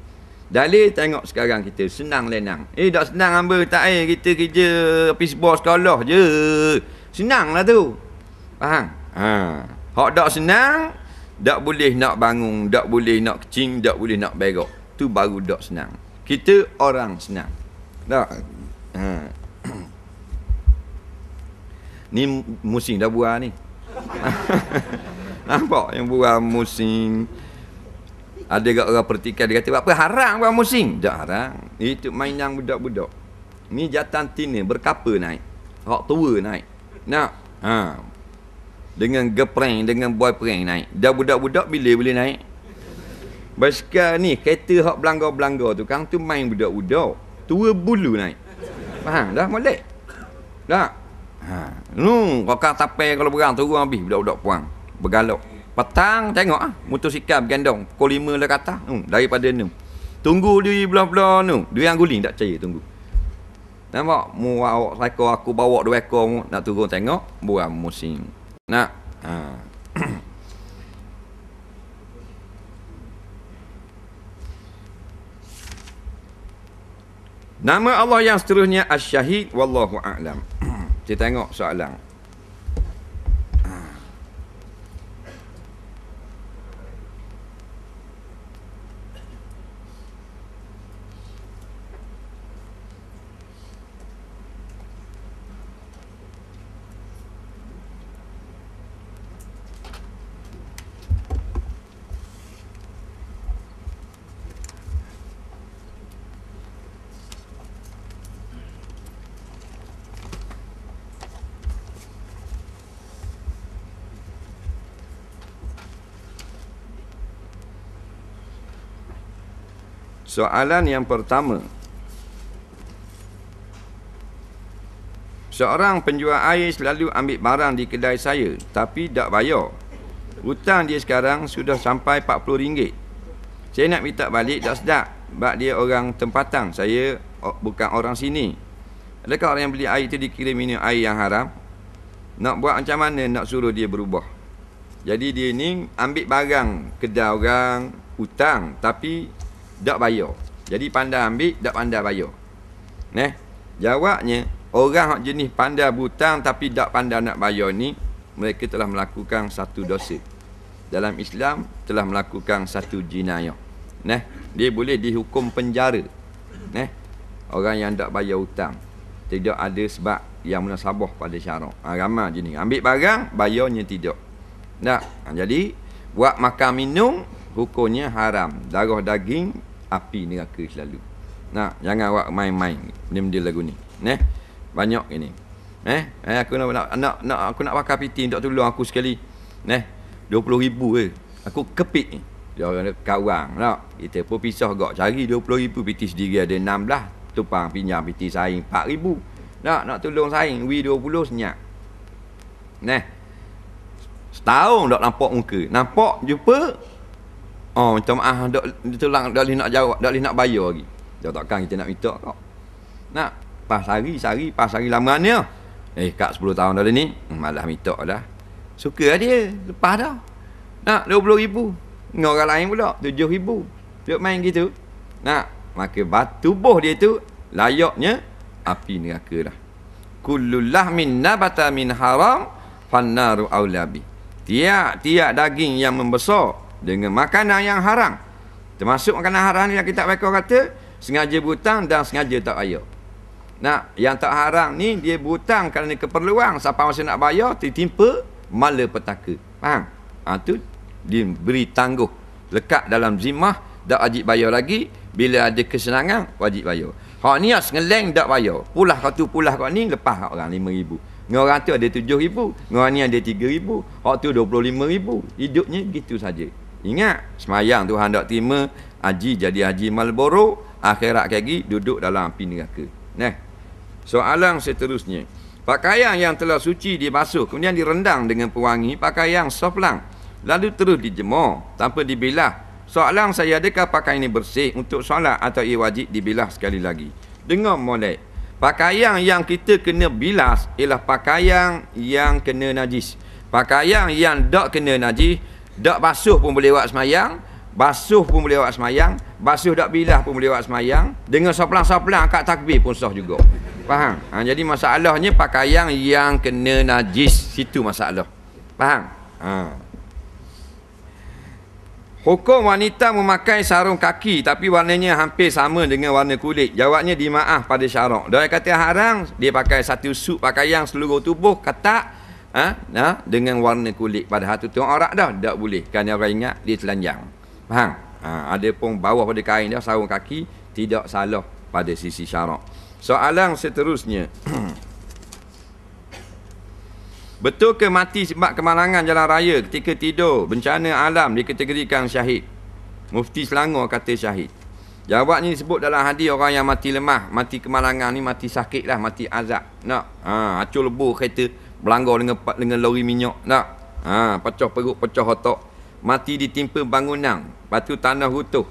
Dalil tengok sekarang kita senang lenang. Tak senang hamba tak kita kerja office boss sekolah je. Senanglah tu. Faham? Hak tak senang, tak boleh nak bangun, tak boleh nak kecing, tak boleh nak berak. Tu baru tak senang. Kita orang senang. Tak? Ni musim dah buah ni. Nampak yang buah musim. Ada kat orang pertikai dia kata apa haram buah musim? Tak haram. Itu mainan budak-budak. Ni jatan tina berkapa naik. Hak tua naik. Dengan girlfriend, dengan boyfriend naik. Dah budak-budak bila boleh naik? Basikal ni kereta hak belanggar-belanggar tu kang tu main budak-budak. Tua bulu naik. Faham dah molek? Tak? Kakak tapai kalau berang turun habis budak-budak puang bergalak. Petang tengok motosikal bergandong pukul 5 dah kata daripada ni. Tunggu di belah-belah ni. Dia yang guling tak percaya tunggu. Nampak mu awak seekor aku bawa 2 ekor nak turun tengok buang musim. Nama Allah yang seterusnya Asy-Syahid wallahu a'lam. Kita tengok soalan. Soalan yang pertama. Seorang penjual air selalu ambil barang di kedai saya tapi tak bayar. Hutang dia sekarang sudah sampai RM40. Saya nak minta balik tak sedap sebab dia orang tempatan. Saya bukan orang sini. Adakah orang yang beli air itu dikira minum air yang haram? Nak buat macam mana nak suruh dia berubah? Jadi dia ni ambil barang kedai orang, hutang tapi tak bayar. Jadi pandai ambil, tak pandai bayar. Jawabnya, orang jenis pandai berhutang tapi tak pandai nak bayar ni, mereka telah melakukan satu dosa. Dalam Islam telah melakukan satu jinayah. Dia boleh dihukum penjara. Orang yang tak bayar hutang, tidak ada sebab yang munasabah pada syarak. Ramai je ni. Ambil barang, bayarnya tidak. Jadi, buat makan minum, hukumnya haram. Darah daging, api neraka selalu. Jangan buat main-main benda-benda lagu ni. Banyak ini. Aku nak pakai piti untuk tolong aku sekali. 20,000 je. Aku kepit ni. Dia orang kawan tak. Kita pun pisah gak cari 20,000 piti sendiri ada 16. Tupang pinjam piti saing 4,000. Nak tolong saing W20 senyap. Setahun tak nampak muka. Nampak jumpa. Minta maaf dak tolong dak boleh nak jawab, dak boleh nak bayar lagi. Dia takkan kita nak minta kau. Pas hari lama ni. Kak 10 tahun dah ni. Malah minta dah. Suka dia. Lepas dah. Nak 20,000. Dengan orang lain pula 7,000. Duk main gitu. Maka tubuh dia tu layaknya api neraka dah. Kullul lahmin nabata min haram fannaru aulabi. Tiap daging yang membesar dengan makanan yang haram. Termasuk makanan haram yang kita kata sengaja berhutang dan sengaja tak bayar. Yang tak haram ni dia berhutang kerana keperluan, sampai masa nak bayar tertimpa malapetaka. Faham? Tu diberi tangguh, lekat dalam zimmah, tak wajib bayar lagi. Bila ada kesenangan wajib bayar. Hak ni sengeleng tak bayar. Pulah kau ni lepas hak orang 5,000. Dengan orang tu ada 7,000, dengan orang ni ada 3,000, hak tu 25,000. Hidupnya gitu saja. Ingat, semayang Tuhan tak terima, haji jadi haji Marlboro, akhirat lagi duduk dalam api neraka. Soalan seterusnya. Pakaian yang telah suci dibasuh kemudian direndang dengan pewangi, pakaian soflang, lalu terus dijemur tanpa dibilah. Soalan saya, adakah pakaian ini bersih untuk solat atau ia wajib dibilas sekali lagi? Dengar molek. Pakaian yang kita kena bilas ialah pakaian yang kena najis. Pakaian yang tak kena najis, tak basuh pun boleh buat semayang, basuh pun boleh buat semayang, basuh tak bilas pun boleh buat semayang, dengan soplang-soplang kat takbir pun sah juga. Faham? Jadi masalahnya pakaian yang kena najis, situ masalah. Faham? Hukum wanita memakai sarung kaki tapi warnanya hampir sama dengan warna kulit. Jawabnya dimaaf pada syarak. Dia kata haram, dia pakai satu suit pakaian seluruh tubuh ketat dengan warna kulit. Padahal tu tengok aurat dah, tak boleh. Kerana orang ingat dia telanjang. Faham? Ada pun bawah pada kain dia sarung kaki, tidak salah pada sisi syarak. Soalan seterusnya. Betul ke mati sebab kemalangan jalan raya ketika tidur, bencana alam dikategorikan syahid? Mufti Selangor kata syahid. Jawabnya disebut dalam hadis orang yang mati lemah, mati kemalangan ni mati sakit lah, mati azab. Acur lebur kereta, berlanggar dengan lori minyak. Pecah perut, pecah otak. Mati ditimpa bangunan, batu tanah runtuh.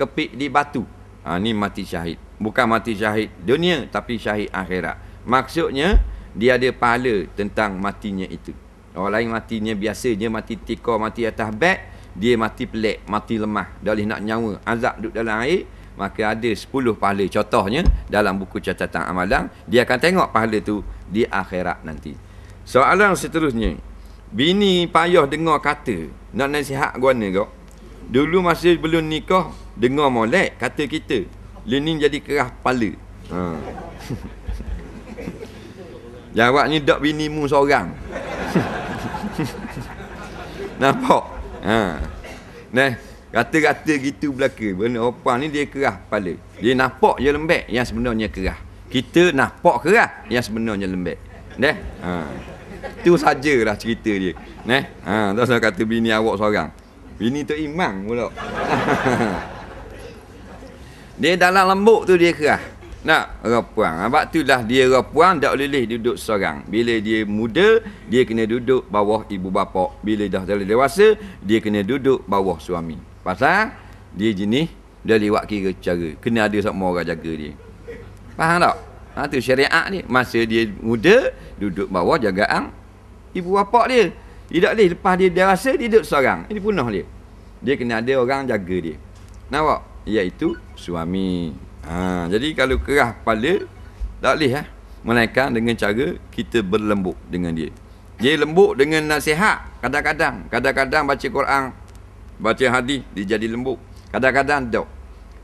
Kepik di batu. Ni mati syahid. Bukan mati syahid dunia, tapi syahid akhirat. Maksudnya dia ada pahala tentang matinya itu. Orang lain matinya biasanya mati tikar, mati atas beg, dia mati pelik, mati lemah, dah boleh nak nyawa, azab duduk dalam air, maka ada 10 pahala. Contohnya dalam buku catatan amalan, dia akan tengok pahala tu di akhirat nanti. Soalan seterusnya. Bini payah dengar kata, nak nasihat guana kau. Dulu masa belum nikah, dengar molek kata kita, lening jadi kerah kepala. Jawabnya dak binimu seorang. Nampak? Kata-kata gitu belaka. Benda opang ni dia kerah kepala. Dia nampak je lembek, yang sebenarnya kerah. Kita nampak kerah, yang sebenarnya lembek. Itu sajalah cerita dia. Tak usah kata bini awak seorang. Bini tu imam pula. Dia dalam lembut tu dia kerah. Nak repuan. Sebab itulah dia repuan tak boleh duduk seorang. Bila dia muda, dia kena duduk bawah ibu bapa. Bila dah terlalu dewasa, dia kena duduk bawah suami. Pasal dia jenis dia lewat kira cara. Kena ada semua orang jaga dia. Faham tak? Tu syariat dia. Masa dia muda, duduk bawah jagaan ibu bapa dia. Tidak boleh lepas dia dewasa, dia duduk seorang. Ini punah dia. Dia kena ada orang jaga dia. Nampak? Iaitu suami. Jadi kalau kerah kepala, tak boleh melainkan dengan cara kita berlembut dengan dia. Dia lembut dengan nasihat. Kadang-kadang baca Quran, baca hadis, dia jadi lembut. Kadang-kadang tak.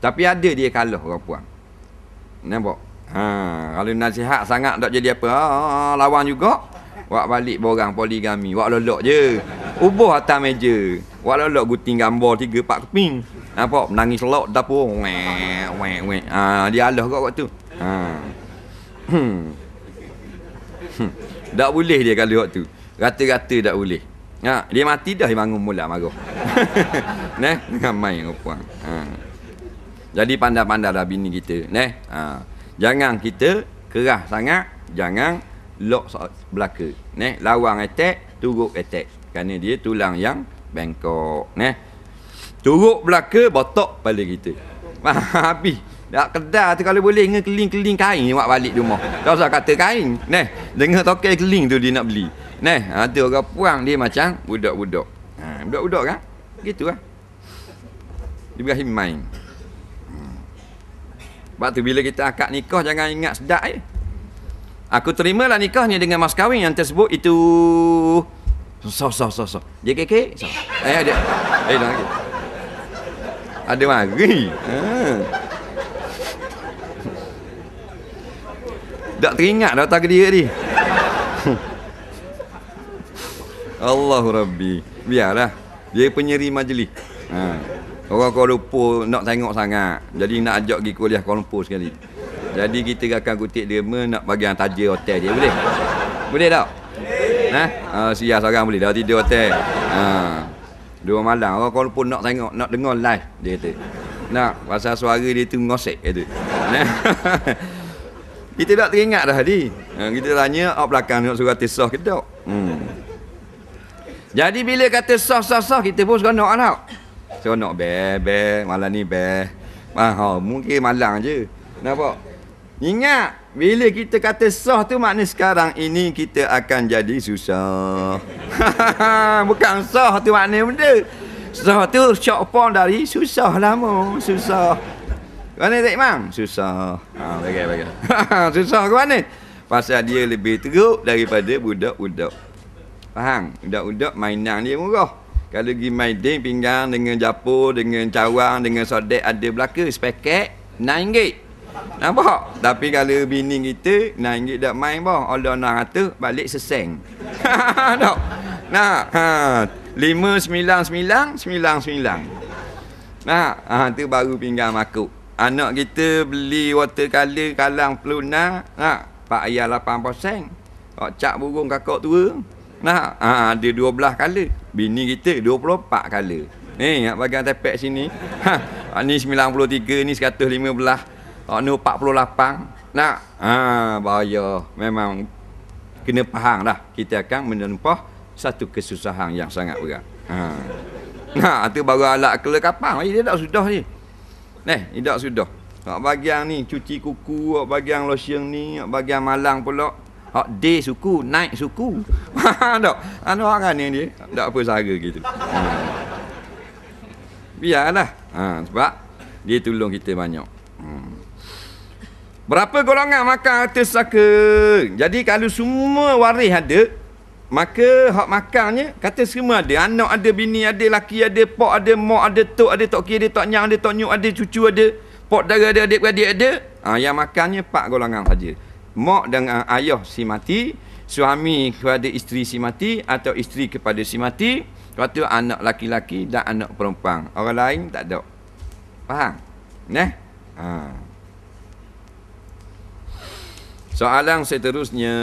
Tapi ada dia kalah orang puan. Nampak? Kalau nasihat sangat tak jadi apa. Lawan juga. Wak balik borang poligami. Wak lolok je. Ubuh atas meja. Wak lolok gunting gambar 3-4 keping. Nampak? Menangis selok dapur. Dia alah kat waktu. Tak boleh dia kalau waktu. Rata-rata tak boleh. Dia mati dah dia bangun mula marah. Ramai puan. Jadi pandai-pandailah bini kita. Jangan kita kerah sangat. Jangan lock belaka. Lawang attack, turuk attack. Kerana dia tulang yang bengkok. Turuk belaka, botok kepala kita. Habis. Tak kedai tu kalau boleh keling-keling kain buat balik rumah. Tak usah kata kain. Dengar tokai keling tu dia nak beli. Tu orang puang dia macam budak-budak. Budak-budak kan? Gitu lah. Ibrahim main. Sebab tu bila kita akad nikah jangan ingat sedap Aku terimalah nikahnya dengan mas kahwin yang tersebut itu so. Dia kekek. Ada. Dah lagi. Ada mari. Tak teringat dah tak dia tadi. Allahu Rabbi. Biarlah. Dia penyeri majlis. Orang Kuala Lumpur nak tengok sangat. Jadi nak ajak pergi kuliah Kuala Lumpur sekali. Jadi kita akan kutip derma nak bagi yang taja hotel dia. Boleh? Boleh tak? Siap seorang boleh dah tidur hotel. 2 malam orang Kuala Lumpur nak tengok, nak dengar live dia kata. Nak pasal suara dia tu ngosek kata. Kita tak teringat dah tadi. Kita tanya awak belakang nak suruh kata sah ke tak? Jadi bila kata sah kita pun seronok tak? Seronok malam ni mungkin malang je. Nampak? Ingat bila kita kata sah tu makna sekarang ini kita akan jadi susah. Bukan sah tu makna benda. Sah tu syok pun dari susah lama, susah. Mana tak Imam? Susah. Bagai. Susah ke mana? Pasal dia lebih teruk daripada budak-budak. Faham? Budak-budak mainan dia murah. Kalau pergi main ding pinggang dengan japur, dengan cawang, dengan sodek ada belaka, sepaket RM9. Nampak? Tapi kalau bini kita RM9 tak main bah. Allah nak kata balik seseng. Tak? Nah, 599. Tu baru pinggang makuk. Anak kita beli watercolor kalang peluna, Pak ayah 8%. Cak burung kakak tua. Ada 12 color. Bini kita 24 color. Nak bagian tepek sini. Ni 93, ni 115. Ni 48. Bahaya. Memang kena faham dah. Kita akan menempah satu kesusahan yang sangat berat. Tu baru alat kelengkapan. Dia tak sudah ni. Tak sudah. Bagian ni cuci kuku, bagian lotion ni, bagian malang pula. Day suku, naik suku. Tak? Orang ni dia. Tak apa sara gitu. Biarlah. Sebab dia tolong kita banyak. Berapa golongan makan harta saka? Jadi kalau semua waris ada, maka hak makannya kata semua ada. Anak ada, bini ada, laki ada, pak ada, mak ada, tok ada, tok kiri ada, tok nyang ada, tok nyuk ada, cucu ada, pak dara ada, adik-beradik ada. Yang makannya 4 golongan saja. Mak dengan ayah si mati, suami kepada isteri si mati atau isteri kepada si mati, lepas tu anak laki-laki dan anak perempuan. Orang lain tak ada. Faham? Soalan seterusnya.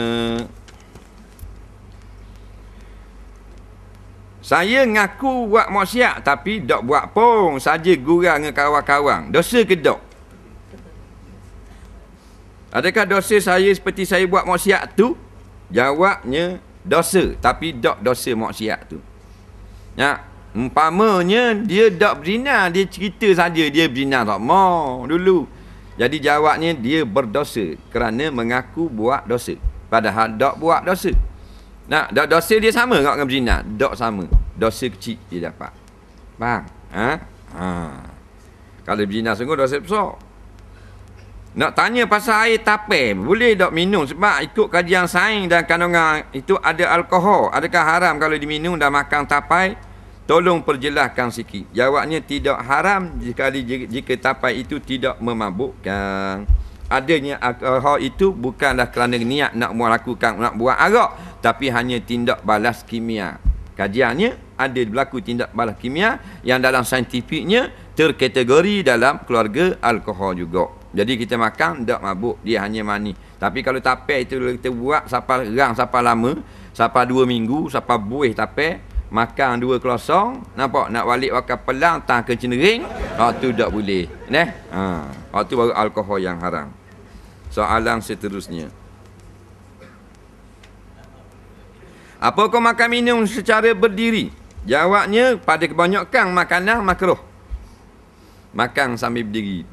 Saya ngaku buat maksiat tapi tak buat pun. Saja gurau dengan kawan-kawan. Dosa ke tak? Adakah dosa saya seperti saya buat maksiat tu? Jawabnya dosa, tapi tak dosa maksiat tu. Ya, umpamanya dia tak berzina, dia cerita saja dia berzina tak mau dulu. Jadi jawabnya dia berdosa kerana mengaku buat dosa, padahal tak buat dosa. Nah, dosa dia sama tak dengan berzina? Tak sama. Dosa kecil dia dapat. Faham? Kalau berzina sungguh dosa besar. Nak tanya pasal air tapir, boleh tak minum? Sebab ikut kajian sains dan kandungan itu ada alkohol. Adakah haram kalau diminum dan makan tapai? Tolong perjelaskan sikit. Jawabnya tidak haram jika tapai itu tidak memabukkan. Adanya alkohol itu bukanlah kerana niat nak melakukan, nak buat arak, tapi hanya tindak balas kimia. Kajiannya ada berlaku tindak balas kimia yang dalam saintifiknya terkategori dalam keluarga alkohol juga. Jadi kita makan tak mabuk, dia hanya mani. Tapi kalau tapir itu kita buat sampai rang, sampai lama, sampai 2 minggu, sampai buih tapir, makan 2 kelosong, nampak nak balik makan pelang, tang ke cenering, waktu tak boleh. Waktu baru alkohol yang haram. Soalan seterusnya. Apakah makan minum secara berdiri? Jawabnya, pada kebanyakan makanan makruh. Makan sambil berdiri.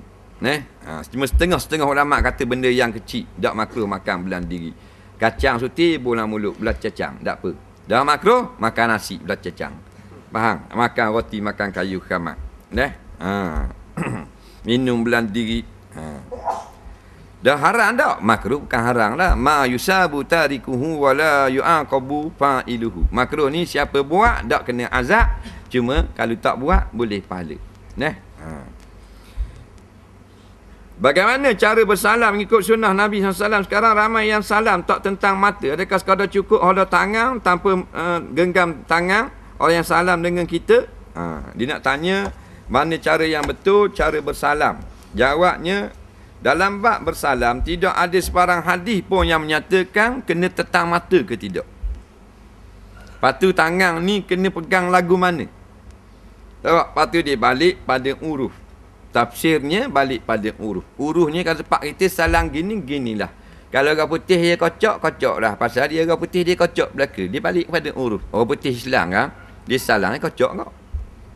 Cuma setengah-setengah ulama kata benda yang kecil tak makruh makan belah diri. Kacang suti bola mulut, belah cacang, tak apa. Dah makruh makan nasi belah cacang. Faham? Makan roti, makan kayu khamak. Minum belah diri. Dah haram tak? Makruh bukan haram lah. Ma yusabu tarikuhu wala yu'aqabu fa'iluhu. Makruh ni siapa buat tak kena azab, cuma kalau tak buat boleh pahala. Bagaimana cara bersalam mengikut sunnah Nabi SAW? Sekarang ramai yang salam tak tentang mata. Adakah sekadar cukup hulur tangan tanpa genggam tangan orang yang salam dengan kita? Dia nak tanya mana cara yang betul cara bersalam. Jawabnya, dalam bab bersalam tidak ada sebarang hadis pun yang menyatakan kena tetang mata ke tidak. Lepas tu tangan ni kena pegang lagu mana? Lepas tu dia balik pada uruf. Tafsirnya balik pada uruh. Uruhnya kalau tempat kita salang gini, ginilah. Kalau orang putih dia kocok, kocok lah. Pasal dia orang putih dia kocok belaka. Dia balik kepada uruh. Orang putih Islam kan, dia salang dia kocok kau.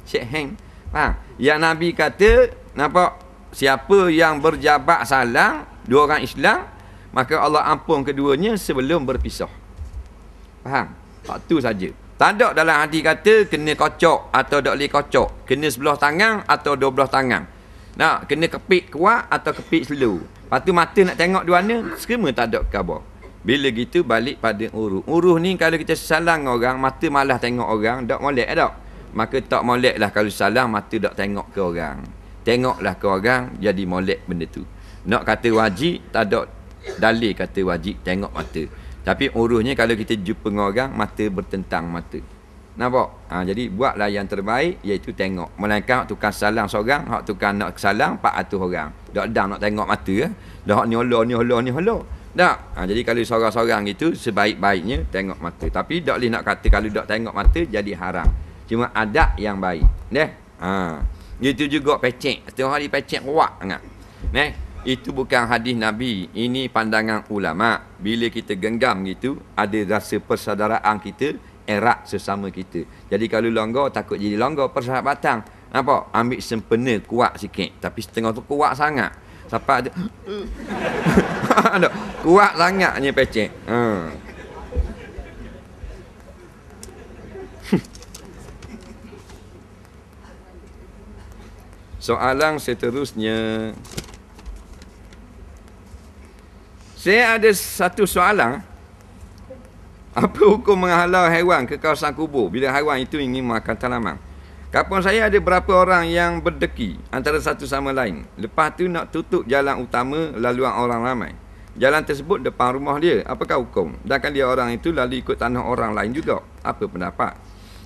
Shake hand. Faham? Yang Nabi kata, nampak, siapa yang berjabat salang, 2 orang Islam, maka Allah ampun keduanya sebelum berpisah. Faham? Waktu saja. Tak ada dalam hadis kata kena kocok atau tak boleh kocok. Kena sebelah tangan atau 12 tangan. Nak kena kepik kuat atau kepik slow. Lepas tu mata nak tengok dua mana, semua tak ada khabar. Bila gitu balik pada uruh. Uruh ni kalau kita salang orang, mata malah tengok orang, tak molek tak? Maka tak molek lah kalau salang mata tak tengok ke orang. Tengoklah ke orang, jadi molek benda tu. Nak kata wajib, tak ada dalil kata wajib tengok mata. Tapi uruhnya kalau kita jumpa dengan orang, mata bertentang mata. Nampak? Jadi buatlah yang terbaik, iaitu tengok. Melainkan hak tukang salang seorang, hak tukang nak salang 400 orang. Tak ada nak tengok mata ya. Dah hak ni holo. Tak. Jadi kalau seorang-seorang itu sebaik-baiknya tengok mata. Tapi tak boleh nak kata kalau tak tengok mata jadi haram. Cuma adab yang baik. Itu juga pecek. Setiap hari pecek kuat sangat. Itu bukan hadis Nabi. Ini pandangan ulama. Bila kita genggam gitu, ada rasa persaudaraan kita, erat sesama kita. Jadi kalau longgar, takut jadi longgar persahabatan. Nampak? Ambil sempena kuat sikit. Tapi setengah tu kuat sangat. Sampai ada kuat sangatnya pecek. Soalan seterusnya. Saya ada satu soalan. Apa hukum menghalau haiwan ke kawasan kubur bila haiwan itu ingin makan tanaman? Kampung saya ada berapa orang yang berdeki antara satu sama lain. Lepas tu nak tutup jalan utama laluan orang ramai. Jalan tersebut depan rumah dia. Apakah hukum? Sedangkan dia orang itu lalu ikut tanah orang lain juga. Apa pendapat?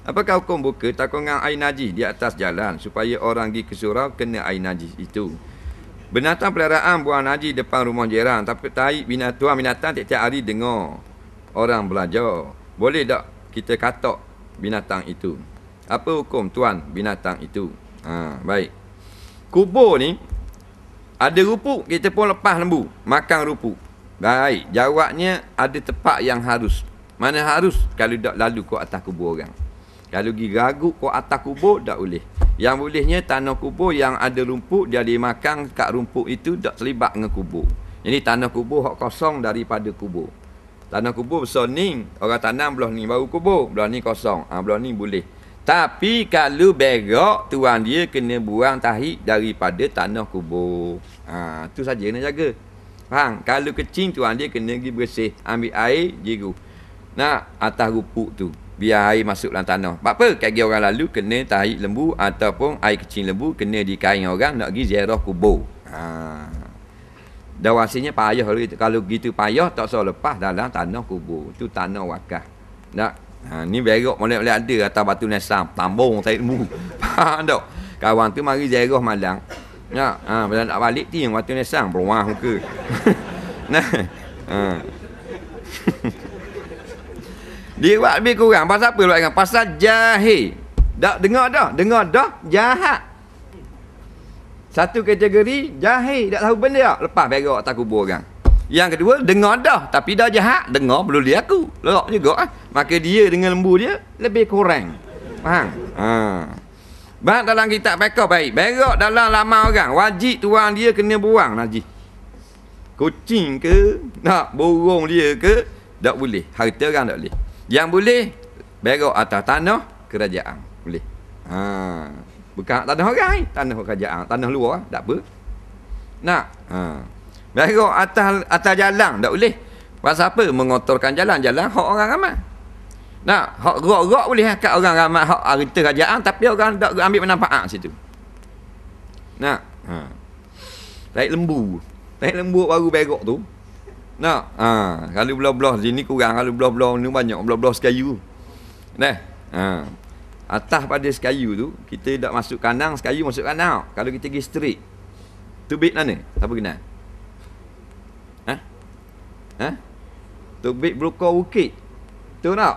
Apakah hukum buka takungan air najis di atas jalan supaya orang pergi ke surau kena air najis itu? Binatang peliharaan buang najis depan rumah jiran. Tapi tuan binatang tiap-tiap hari dengar orang belajar. Boleh tak kita katak binatang itu? Apa hukum tuan binatang itu? Baik. Kubur ni, Ada rupuk, kita pun lepas lembu. Makan rupuk. Baik, jawabnya ada tempat yang harus. Mana harus? Kalau tak lalu kau atas kubur orang. Kalau pergi ragut kau atas kubur, tak boleh. Yang bolehnya tanah kubur yang ada rumput, dia dimakan kat rumput itu, tak terlibat dengan kubur. Jadi tanah kubur hak kosong daripada kubur. Tanah kubur besar ni, orang tanam belah ni baru kubur, belah ni kosong. Belah ni boleh. Tapi kalau berak, tuan dia kena buang tahi daripada tanah kubur. Tu saja kena jaga. Faham? Kalau kecing, tuan dia kena pergi bersih. Ambil air, jiru. Atas rupuk tu. Biar air masuk dalam tanah. Apa? Kaki orang lalu kena tahi lembu ataupun air kecing lembu kena di kain orang nak pergi ziarah kubur. Dah wasinya payah kalau gitu payah tak usah lepas dalam tanah kubur. Tu tanah wakaf. Ni berak molek-molek ada atas batu nesam, tambung tahi lembu. Faham tak? Kawan tu mari ziarah malam. Bila nak balik tiang batu nesam, beruah muka. Dia buat lebih kurang. Pasal apa luar? Pasal jahil. Tak dengar dah jahat. Satu kategori jahil, tak tahu benda. Lepas berak atas kubur orang. Yang kedua, dengar dah tapi dah jahat. Dengar belum dia aku. Lerak juga. Maka dia dengan lembu dia lebih kurang. Faham? Bahkan dalam kitab fiqh baik. Berak dalam laman orang, wajib tuan dia kena buang najis. Kucing ke, burung dia ke, tak boleh. Harta orang tak boleh. Yang boleh berak atas tanah kerajaan. Boleh. Bukan tanah orang, tanah kerajaan, tanah luar, tak apa. Berak atas jalan tak boleh. Pasal apa? Mengotorkan jalan hak orang ramai. Hak gerak-gerak boleh kat orang ramai, hak harta kerajaan, tapi orang tak ambil manfaat situ. Tarik lembu baru berak tu. Kalau belah-belah sini kurang, kalau belah-belah ni banyak, belah-belah sekayu. Atas pada sekayu tu, kita tak masuk kandang, sekayu masuk kandang. Kalau kita pergi straight, tubik mana? Siapa kenal? Tubik belukar bukit. Tu tak?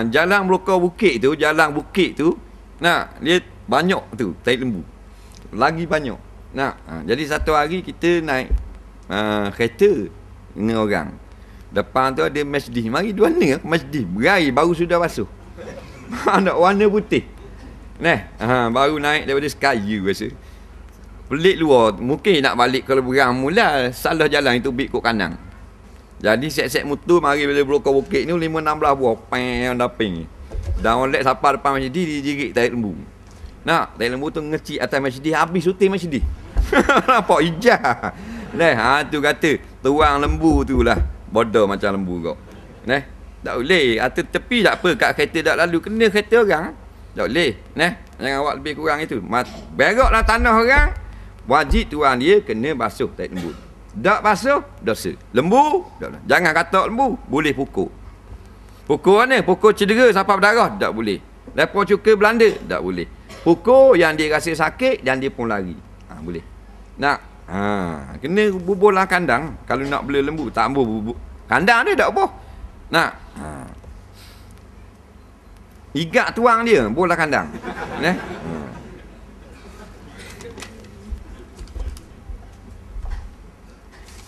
Jalan belukar bukit tu, dia banyak tu, tarik lembu. Lagi banyak. Jadi satu hari kita naik kereta dengan orang. Depan tu ada masjid. Mari dua ni masjid. Berair baru sudah basuh. Nak warna putih. Baru naik daripada Sekayu rasa. Pelik luar. Mungkin nak balik ke Leberang mula. Salah jalan itu bik kot kanan. Jadi set-set motor mari bila blokar bukit ni 5-16 buah. Pang daping. Dan oleh siapa depan masjid dijirik tarik lembu. Tarik lembu tu ngecik atas masjid. Habis syuting masjid. Nampak hijau. Tu kata tuang lembu tu lah bodoh macam lembu kau. Tak boleh. Atas tepi tak apa, kat kereta tak lalu kena kereta orang. Tak boleh. Jangan awak lebih kurang itu. Beraklah tanah orang, wajib tuan dia kena basuh tarik lembu. Tak basuh dosa. Lembu jangan kata lembu, boleh pukul. Pukul mana? Pukul cedera sampai berdarah tak boleh. Lepas cuka Belanda tak boleh. Pukul yang dia rasa sakit dan dia pun lari. Boleh. Kena bubur lah kandang. Kalau nak bela lembu tak bubur kandang dia tak apa. Igak tuang dia bola kandang.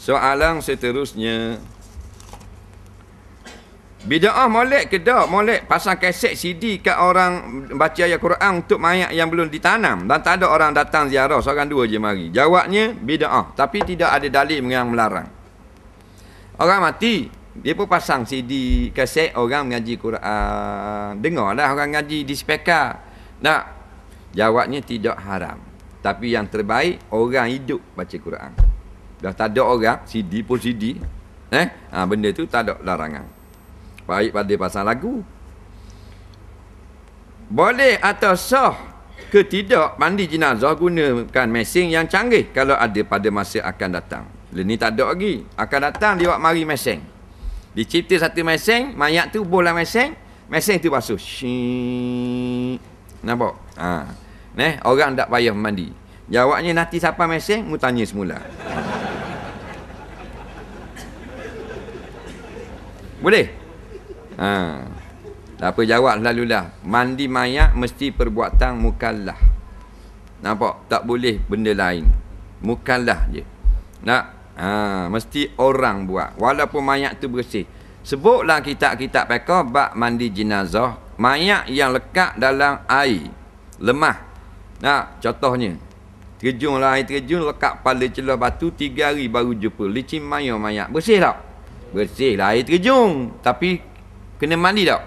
Soalan seterusnya, bid'ah molek ke tak? Molek pasang kaset CD kat orang baca ayat Quran untuk mayat yang belum ditanam dan tak ada orang datang ziarah, seorang dua je mari. Jawabnya bid'ah, tapi tidak ada dalil yang melarang. Orang mati, dia pun pasang CD kaset orang mengaji Quran. Dengarlah orang ngaji di speaker. Jawabnya tidak haram. Tapi yang terbaik orang hidup baca Quran. Dah tak ada orang, CD pun CD. Benda tu tak ada larangan. Baik pada pasal lagu. Boleh atau sah ke tidak mandi jenazah gunakan mesin yang canggih kalau ada pada masa akan datang. Ini tak ada lagi. Akan datang dia buat mari mesin. Dicipta satu mesin, mayat tu bola mesin tu basuh. Nampak? Orang tak payah mandi. Jawabnya nanti siapa mesin, mu tanya semula. Boleh? Tak apa, jawab lalulah. Mandi mayat mesti perbuatan mukallaf. Nampak? Tak boleh benda lain. mukallaf je. Nak mesti orang buat walaupun mayat tu bersih. Sebutlah kitab-kitab fiqh bab mandi jenazah, mayat yang lekat dalam air lemah. Nak contohnya, terjunlah air terjun, lekat kepala celah batu, 3 hari baru jumpa, licin maya mayat. Bersih tak? Bersih lah air terjun. Tapi kena mandi tak?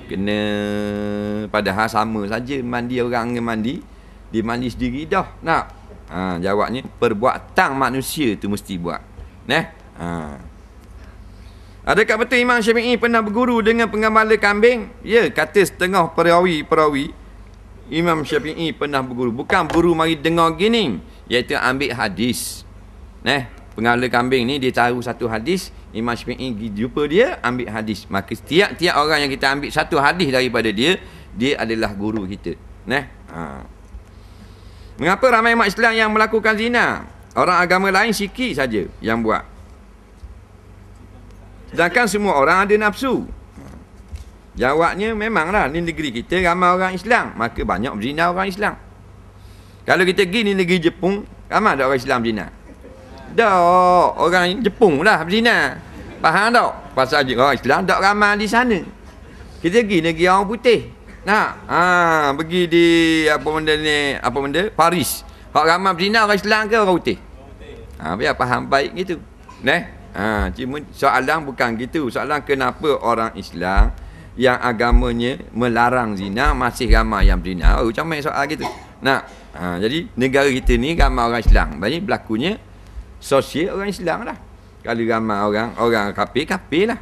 Kena. Padahal sama saja mandi orang dengan mandi, dia mandi sendiri dah. Nak? Jawabnya, perbuatan manusia tu mesti buat. Adakah betul Imam Syafi'i pernah berguru dengan penggembala kambing? Ya, kata setengah perawi Imam Syafi'i pernah berguru. Bukan guru mari dengar gini, iaitu ambil hadis. Penggembala kambing ni dia tahu satu hadis, Imam Syafi'i jumpa dia ambil hadis. Maka tiap-tiap orang yang kita ambil satu hadis daripada dia, dia adalah guru kita. Mengapa ramai umat Islam yang melakukan zina? Orang agama lain sikit saja yang buat. Sedangkan semua orang ada nafsu. Jawabnya memanglah ni negeri kita ramai orang Islam, maka banyak berzina orang Islam. Kalau kita pergi ni negeri Jepun, ramai tak orang Islam berzina? Tak, orang Jepun lah berzina. Faham tak? Pasal orang Islam tak ramai di sana. Kita pergi negeri orang putih. Pergi di apa benda Paris. Hak ramai berzina orang Islam ke orang putih? Biar faham baik gitu. Cuma soalan bukan gitu. Soalan kenapa orang Islam yang agamanya melarang zina masih ramai yang berzina. Macam mana soal gitu? Jadi negara kita ni ramai orang Islam. Jadi berlakunya sosial orang Islam lah. Kalau ramai orang kafir lah.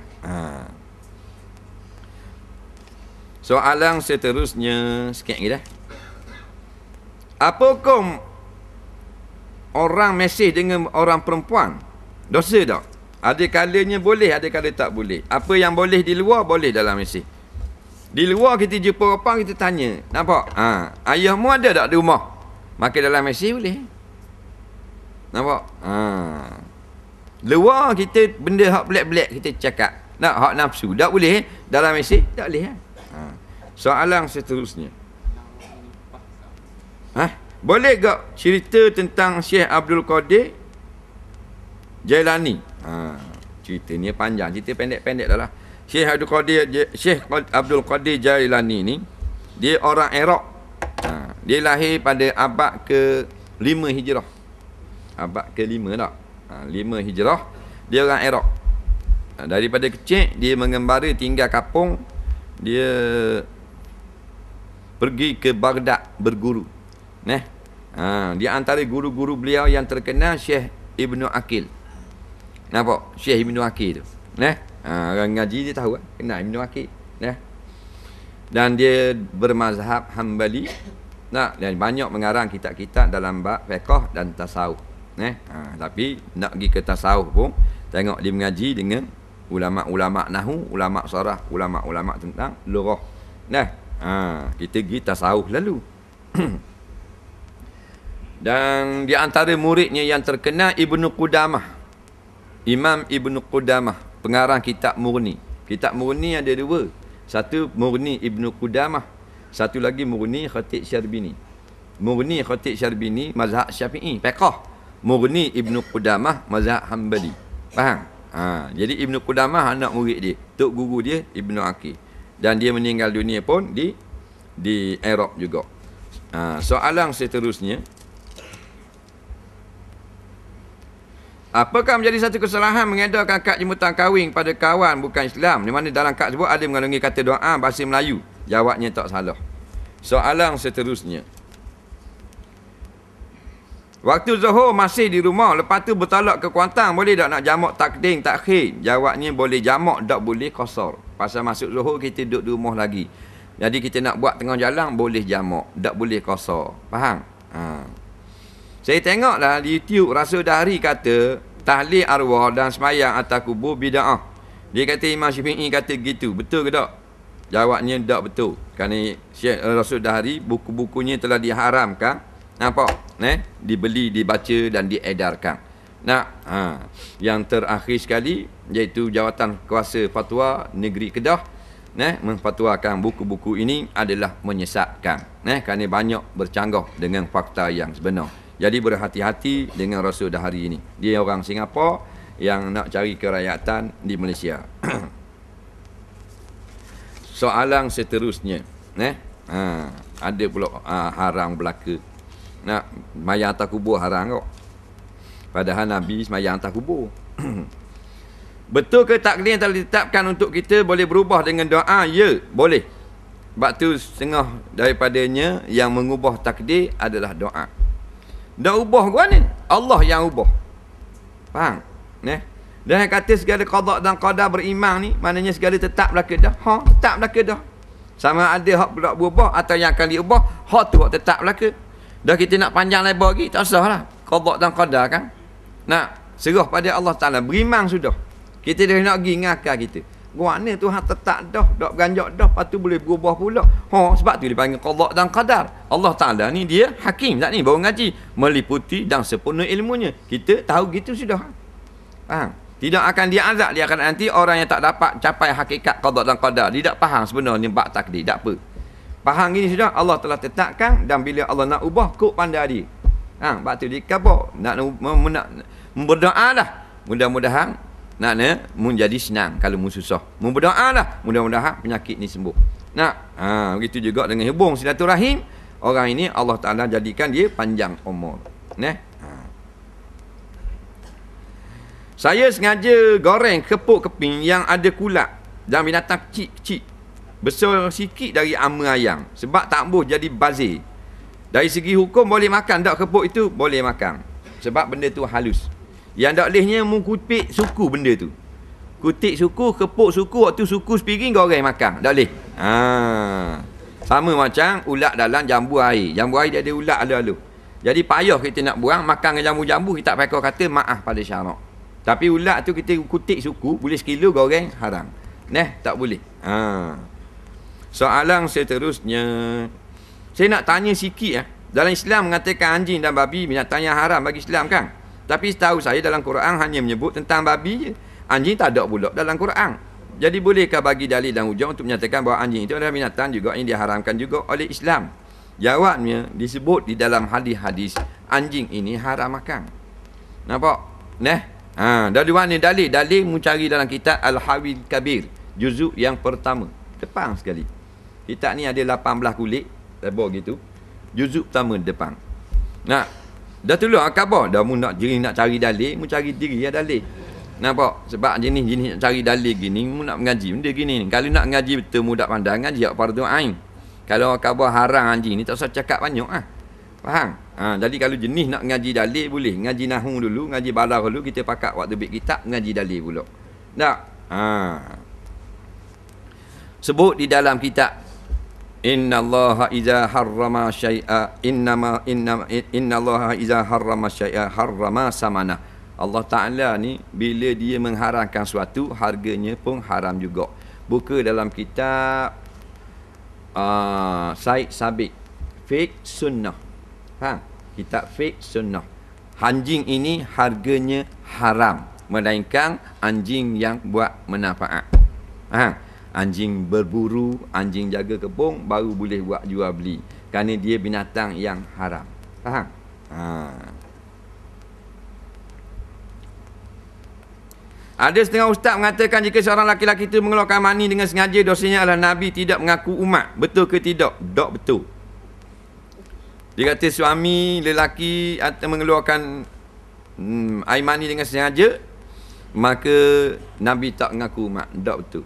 Soalan seterusnya sikit lagi dah. Apa hukum orang mesej dengan orang perempuan? Dosa tak? Ada kalanya boleh, ada kala tak boleh. Apa yang boleh di luar, boleh dalam mesej. Di luar kita jumpa orang, kita tanya. Nampak? Ayahmu ada tak di rumah? Maka dalam mesej boleh. Nampak? Luar kita benda hak belak-belak kita cakap. Hak nafsu. Tak boleh. Dalam mesej, tak boleh. Soalan seterusnya. Boleh tak cerita tentang Syekh Abdul Qadir Jailani? Cerita ni panjang, cerita pendek-pendek dah lah. Syekh Abdul Qadir Jailani ni, dia orang Iraq. Dia lahir pada abad ke-5 Hijrah. Abad ke-5 tak? 5 Hijrah. Dia orang Iraq. Daripada kecil dia mengembara tinggal kampung. Dia pergi ke Baghdad berguru. Di antara guru-guru beliau yang terkenal Syekh Ibnu Aqil. Nampak? Syekh Ibnu Aqil tu. Orang ngaji dia tahu kenal Ibnu Aqil. Dan dia bermazhab Hambali. Dan banyak mengarang kitab-kitab dalam bab fiqh dan tasawuf. Tapi nak pergi ke tasawuf pun tengok dia mengaji dengan ulama-ulama nahwu, ulama sarah, ulama-ulama tentang lughah. Kita pergi tasawuf lalu. Dan di antara muridnya yang terkenal Ibnu Qudamah. Imam Ibnu Qudamah, pengarang kitab Mughni. Kitab Mughni ada 2. Satu Mughni Ibnu Qudamah, satu lagi Mughni Khatib Syarbini. Mughni Khatib Syarbini mazhab Syafi'i, fiqh. Mughni Ibnu Qudamah mazhab Hambali. Faham? Jadi Ibnu Qudamah anak murid dia, tok guru dia Ibnu Aqil. Dan dia meninggal dunia pun di Iraq juga. Soalan seterusnya, apakah menjadi satu kesalahan mengedarkan kad jemputan kahwin pada kawan bukan Islam, di mana dalam kad tersebut ada mengandungi kata doa bahasa Melayu? Jawabnya tak salah. Soalan seterusnya, waktu Zuhur masih di rumah, lepas tu bertolak ke Kuantan, boleh tak nak jamak takdim, takhir? Jawabnya boleh jamak, tak boleh qasar. Pasal masuk Zuhur kita duduk di rumah lagi. Jadi kita nak buat tengah jalan, boleh jamak, tak boleh qasar. Faham? Saya tengoklah di YouTube, Rasul Dahri kata tahlil arwah dan semayang atas kubur bid'ah. Dia kata Imam Syafi'i kata gitu. Betul ke tak? Jawabnya tak betul. Kerana Syekh Rasul Dahri, buku-bukunya telah diharamkan. Nampak? Dibeli, dibaca dan diedarkan. Yang terakhir sekali, iaitu Jawatan Kuasa Fatwa Negeri Kedah, memfatwakan buku-buku ini adalah menyesatkan. Kerana banyak bercanggah dengan fakta yang sebenar. Jadi berhati-hati dengan Rasul dah hari ini. Dia orang Singapura yang nak cari kerakyatan di Malaysia. Soalan seterusnya, ada pula haram belaka. Nak mayang atas kubur haram kok. Padahal Nabi semayang atas kubur. Betul ke takdir yang telah ditetapkan untuk kita boleh berubah dengan doa? Ya, boleh. Sebab tu setengah daripadanya yang mengubah takdir adalah doa. Dah ubah gua ni, Allah yang ubah. Faham? Dan yang kata segala qada dan qadar berimang ni, maknanya segala tetap belaka dah. Tetap belaka dah. Sama ada hak pula berubah atau yang akan diubah, hak tu hak tetap belaka. Dah kita nak panjang lebar lagi, tak usah lah. Qada dan qadar kan. Nak serah pada Allah Ta'ala, berimang sudah. Kita dah nak pergi ngakal kita. Gua ni Tuhan tetap dah, dak beranjak dah, lepas tu boleh berubah pula. Sebab tu dipanggil qada dan qadar. Allah Ta'ala ni dia hakim, tak ni baru ngaji, meliputi dan sempurna ilmunya. Kita tahu gitu sudah. Faham? Tidak akan diazab dia akan nanti orang yang tak dapat capai hakikat qada dan qadar. Dia tak faham sebenarnya bab takdir, tak apa. Faham gini sudah, Allah telah tetapkan, dan bila Allah nak ubah, kok pandai dia. Sebab tu dia khabar, nak berdoa lah. Mudah-mudahan nak menjadi senang kalau mu susah. Berdoa lah, mudah-mudahan penyakit ni sembuh. Begitu juga dengan hubung silaturahim. Orang ini Allah Ta'ala jadikan dia panjang umur. Saya sengaja goreng kepuk keping yang ada kulak dan binatang kecil-kecil besar sikit dari ama ayam, sebab tak boleh jadi bazir. Dari segi hukum boleh makan tak kepuk itu? Boleh makan, sebab benda tu halus. Yang tak bolehnya mengkutip suku benda tu. Kutip suku, kepuk suku, waktu suku sepiring goreng makan, tak boleh. Sama macam ulat dalam jambu air. Jambu air dia ada ulat alu-alu. Jadi payah kita nak buang, makan dengan jambu-jambu, kita tak pakai kata maaf pada syarak. Tapi ulat tu kita kutip suku, boleh sekilo goreng, haram. Tak boleh. Soalan seterusnya, saya nak tanya sikit. Dalam Islam mengatakan anjing dan babi binatang yang haram bagi Islam kan? Tapi setahu saya dalam Quran hanya menyebut tentang babi je. Anjing tak ada pula dalam Quran. Jadi bolehkah bagi dalil dan hujah untuk menyatakan bahawa anjing itu adalah binatang juga yang diharamkan juga oleh Islam? Jawabnya disebut di dalam hadis-hadis anjing ini haram makan. Nampak? Dari mana dalil? Dalil mencari dalam kitab Al-Hawil Kabir, juzuk yang pertama. Depan sekali. Kitab ni ada 18 kulit, lebar gitu. Juzuk pertama depan. Dah tolong khabar. Dah mu nak cari dalil, mu cari diri ya dalil. Nampak? Sebab jenis nak cari dalil gini, mu nak mengaji benda gini. Kalau nak mengaji betul mu tak pandang, ngaji hak fardu ain. Kalau khabar haram anjing ni tak usah cakap banyak Faham? Jadi kalau jenis nak ngaji dalil boleh. Ngaji nahu dulu, ngaji balar dulu, kita pakat waktu bit kitab ngaji dalil pula. Tak? Sebut di dalam kitab, innallaha iza harrama syai'a innallaha iza harrama syai'a harrama samana. Allah Ta'ala ni bila dia mengharamkan suatu, harganya pun haram juga. Buka dalam kitab Said Sabit, Fiqh Sunnah. Kitab Fiqh Sunnah. Anjing ini harganya haram, melainkan anjing yang buat manfaat. Anjing berburu, anjing jaga kebun baru boleh buat jual beli, kerana dia binatang yang haram. Faham? Ada setengah ustaz mengatakan jika seorang laki-laki itu mengeluarkan mani dengan sengaja, dosanya adalah Nabi tidak mengaku umat. Betul ke tidak? Tak betul. Dia kata suami lelaki atau mengeluarkan air mani dengan sengaja, maka Nabi tak mengaku umat. Tak betul.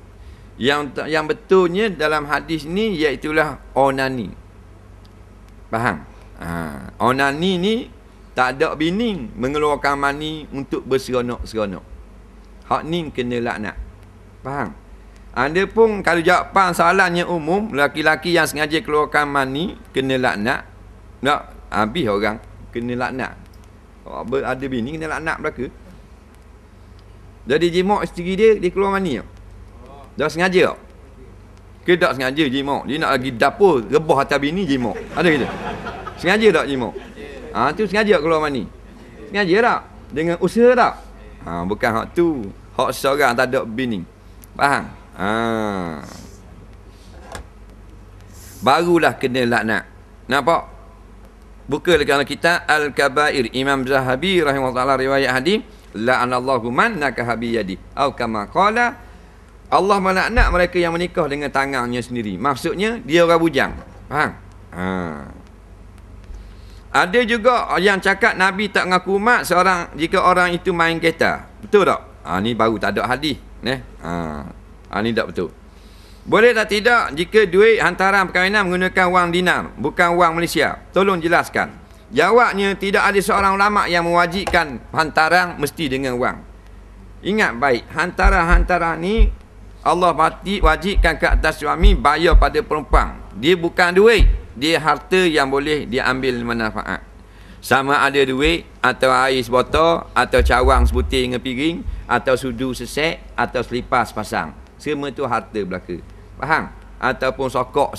Yang betulnya dalam hadis ni iaitulah onani. Faham? Onani ni tak ada bini mengeluarkan mani untuk berseronok-seronok. Hak ni kena laknat. Faham? Anda pun kalau jawapan soalannya umum, laki-laki yang sengaja keluarkan mani kena laknat. Tak, habis orang kena laknat. Ada bini kena laknat belaka. Jadi jimak isteri dia keluar mani tak? Dah sengaja tak? Ke tak sengaja jimak? Dia nak lagi dapur, rebah atas bini jimak. Ada gitu? Sengaja tak jimak? Tu sengaja keluar mani. Sengaja tak? Dengan usaha tak? Bukan hak tu. Hak seorang tak ada bini. Faham? Barulah kena laknat. Nampak? Buka dalam kitab Al-Kabair Imam Zahabi rahimahullah riwayat hadis, la'anallahu man nakaha bi yadi atau kama qala, Allah melaknat mereka yang menikah dengan tangannya sendiri. Maksudnya dia orang bujang. Faham? Ada juga yang cakap Nabi tak ngaku mat seorang jika orang itu main kereta. Betul tak? Ni baru tak ada hadis, ni tak betul. Boleh tak tidak jika duit hantaran perkahwinan menggunakan wang dinar, bukan wang Malaysia? Tolong jelaskan. Jawabnya, tidak ada seorang ulama yang mewajibkan hantaran mesti dengan wang. Ingat baik, hantaran-hantaran ni Allah wajibkan ke atas suami bayar pada perempuan. Dia bukan duit, dia harta yang boleh diambil manfaat. Sama ada duit, atau air sebotol, atau cawang sebutir dengan piring, atau sudu sesek, atau selipas pasang. Semua tu harta belaka. Faham? Ataupun sokok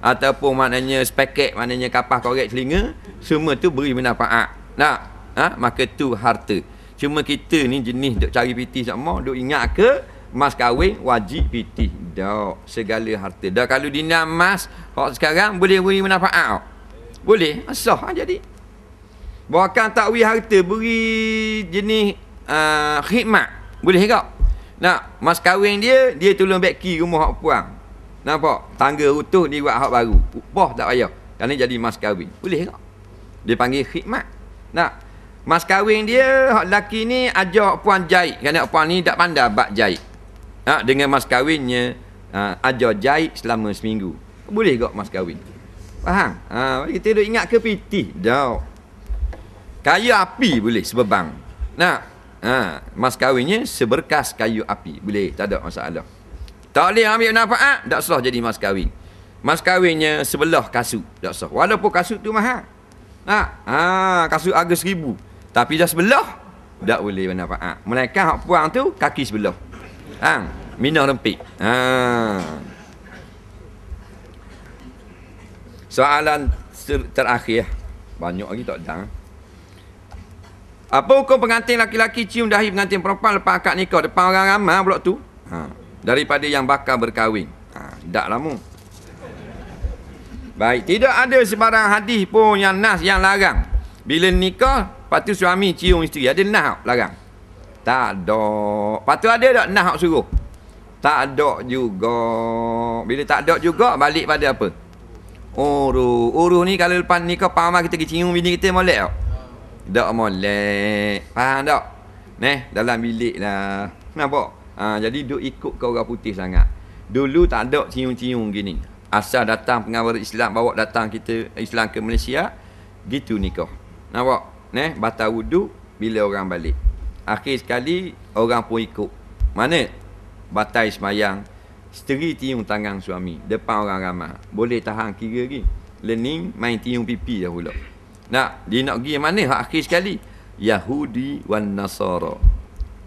ataupun maknanya sepaket, maknanya kapas korek telinga, semua tu beri manfaat. Nak? Maka tu harta. Cuma kita ni jenis duk cari piti sama, duk ingat ke mas kahwin wajib piti. Tak, segala harta. Dah kalau dinar emas sekarang boleh beri manfaat. Boleh, sah jadi. Bahkan takwi harta beri jenis khidmat. Boleh tak? Nak, mas kahwin dia tolong beki rumah hak puang. Nampak? Tangga utuh dia buat hak baru. Upah tak payah. Kerana jadi mas kahwin. Boleh tak? Dia panggil khidmat. Nak, mas kahwin dia hak lelaki ni ajar hak puan jahit. Kerana hak puan ni tak pandai bak jahit. Dengan mas kahwinnya ajar jahit selama seminggu. Boleh tak mas kahwin? Faham? Kita duk ingat ke piti? Tak. Kayu api boleh sebebang. Nak, mas kahwinnya seberkas kayu api. Boleh, tak ada masalah. Tak boleh ambil manfaat, tak sah jadi mas kahwin. Mas kahwinnya sebelah kasut, tak sah. Walaupun kasut tu mahal. Kasut harga 1,000. Tapi dah sebelah, tak boleh manfaat. Melainkan hak puang tu kaki sebelah. Minah rempik. Soalan terakhir. Banyak lagi tak ada. Apa hukum pengantin laki-laki cium dahi pengantin perempuan lepas akad nikah depan orang ramai pula tu? Daripada yang bakal berkahwin. Tak lama. Baik, tidak ada sebarang hadis pun yang nas yang larang. Bila nikah, lepas tu suami cium isteri. Ada nas larang? Tak ada. Lepas tu ada tak nas suruh? Tak ada juga. Bila tak ada juga, balik pada apa? Uruh ni kalau lepas nikah pamah kita pergi cium bini kita molek tak? Tak molek. Faham tak? Dalam bilik lah. Nampak? Jadi duk ikut ke orang putih sangat. Dulu tak ada cium-cium gini. Asal datang pengawal Islam bawa datang kita Islam ke Malaysia, gitu nikah. Nampak? Batal wuduk bila orang balik. Akhir sekali orang pun ikut. Mana? Batal semayang. Isteri cium tangan suami depan orang ramai. Boleh tahan kira lagi. Learning main cium pipi dah pula. Nak, dia nak pergi mana akhir sekali? Yahudi wan Nasara.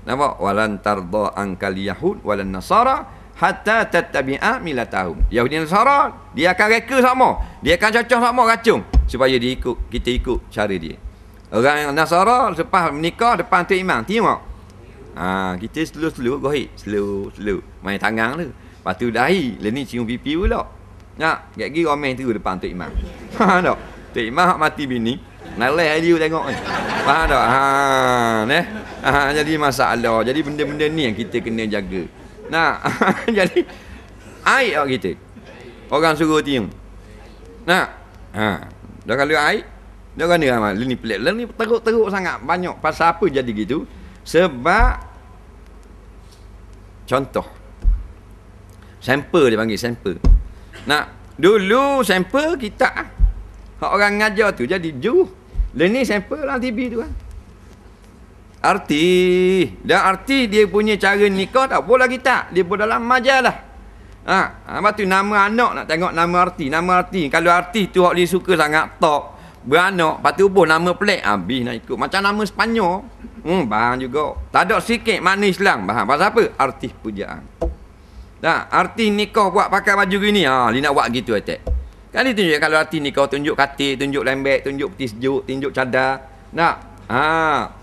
Nampak? Walan tarda ankal Yahud walan Nasara hatta tattabi'a milatahum. Yahudi dan Nasara, dia akan reka sama. Dia akan cocok sama racun supaya kita ikut cara dia. Orang yang Nasara lepas menikah depan tu imam, tengok. Kita slow-slow gohit, slow main tangan tu. Lepas tu dahi, ni cium pipi pula. Nak, gigi romen tu depan tu imam. Tak? Tu imam mati bini. Nalai dia tengok ni. Faham tak? Jadi masalah. Jadi benda-benda ni yang kita kena jaga. Nah, jadi air tak kita. Orang suruh tiung. Nah. Dah kalau air, dah kena amal. Ni pelik. Ni teruk-teruk sangat banyak. Pasal apa jadi gitu? Sebab contoh. Sampel dia panggil sampel. Nah, dulu sampel kita hak orang ngajar tu jadi juruh. Ni sampel dalam TV tu kan. Arti. Dan arti dia punya cara nikah tak boleh kita. Dia pun dalam majalah. Lepas tu nama anak nak tengok nama arti. Nama arti. Kalau arti tu hak dia suka sangat top. Beranak. Lepas tu pun nama pelik. Habis nak ikut. Macam nama Sepanyol. Bahan juga. Tak ada sikit makna Islam. Bahan. Pasal apa? Arti pujaan. Arti nikah buat pakai baju gini. Dia nak buat gitu attack. Kan dia tunjuk kalau arti nikah tunjuk katil, tunjuk lembek, tunjuk peti sejuk, tunjuk cadar. Nak?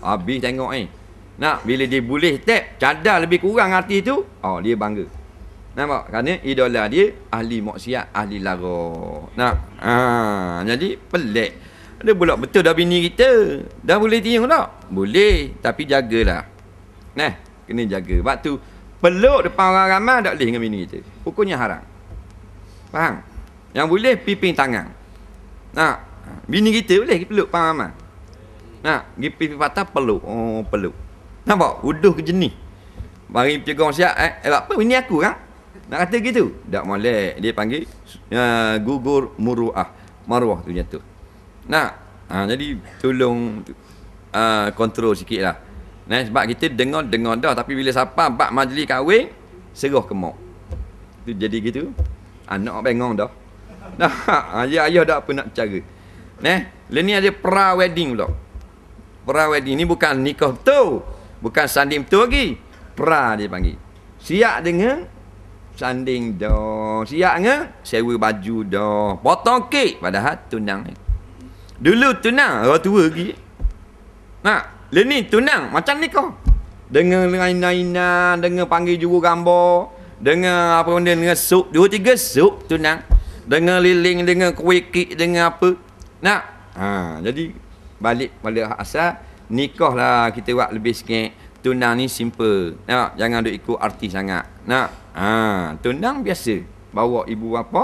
Habis tengok Nak, bila dia boleh tap cadar lebih kurang arti tu, dia bangga. Nampak? Kerana idola dia ahli maksiat, ahli lara. Nak? Jadi pelik. Ada pula betul dah bini kita. Dah boleh tiung tak? Boleh, tapi jagalah. Nah, kena jaga. Sebab tu peluk depan orang ramai tak boleh dengan bini kita. Hukumnya haram. Faham? Yang boleh piping tangan. Nah, bini kita boleh peluk depan ramai. Nah, pergi piping patah peluk. Oh, peluk. Nampak? Uduh ke jenis. Mari pegang siap apa bini aku kan? Nak kata gitu? Tak molek. Dia panggil gugur muruah. Maruah tu jatuh. Nah, jadi tolong kontrol sikitlah. Nah, sebab kita dengar dah tapi bila siapa bab majlis kahwin serah ke mak. Tu jadi gitu. Anak bengong dah. Nah, ayah dah apa nak cara. Nah, ni ada pra wedding pula. Pra wedding ni bukan nikah betul. Bukan sanding betul lagi. Pra dia panggil. Siap dengan sanding dah. Siap dengan sewa baju dah. Potong kek padahal tunang ni. Dulu tunang orang tua lagi. Nah, ni tunang macam nikah. Dengan lain-lainan, dengan panggil juru gambar, dengan apa benda, dengan sup, 2-3 sup tunang. Dengan liling, dengan kuih kek, dengan apa. Nah, jadi balik pada asal nikah lah kita buat lebih sikit. Tunang ni simple. Nak, jangan duk ikut artis sangat. Nak, tunang biasa. Bawa ibu bapa,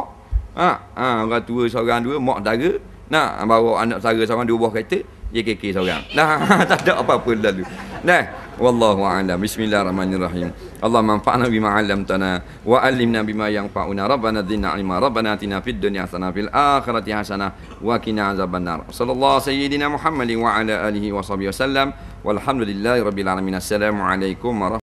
orang tua seorang dua, mak dara. Nak, bawa anak saudara seorang, 2 buah kereta. JKK seorang. Nah, tak ada apa-apa lalu. Nah, wallahu a'lam. Bismillahirrahmanirrahim. Allahumma anfa'na bima 'allamtana wa 'allimna bima yanfa'una. Rabbana zidna 'ilma. Rabbana atina fid dunya hasanah fil akhirati hasanah wa qina azabannar. Sallallahu sayyidina Muhammadin wa ala alihi wa sahbihi wasallam. Walhamdulillahirabbil alamin. Assalamualaikum warahmatullahi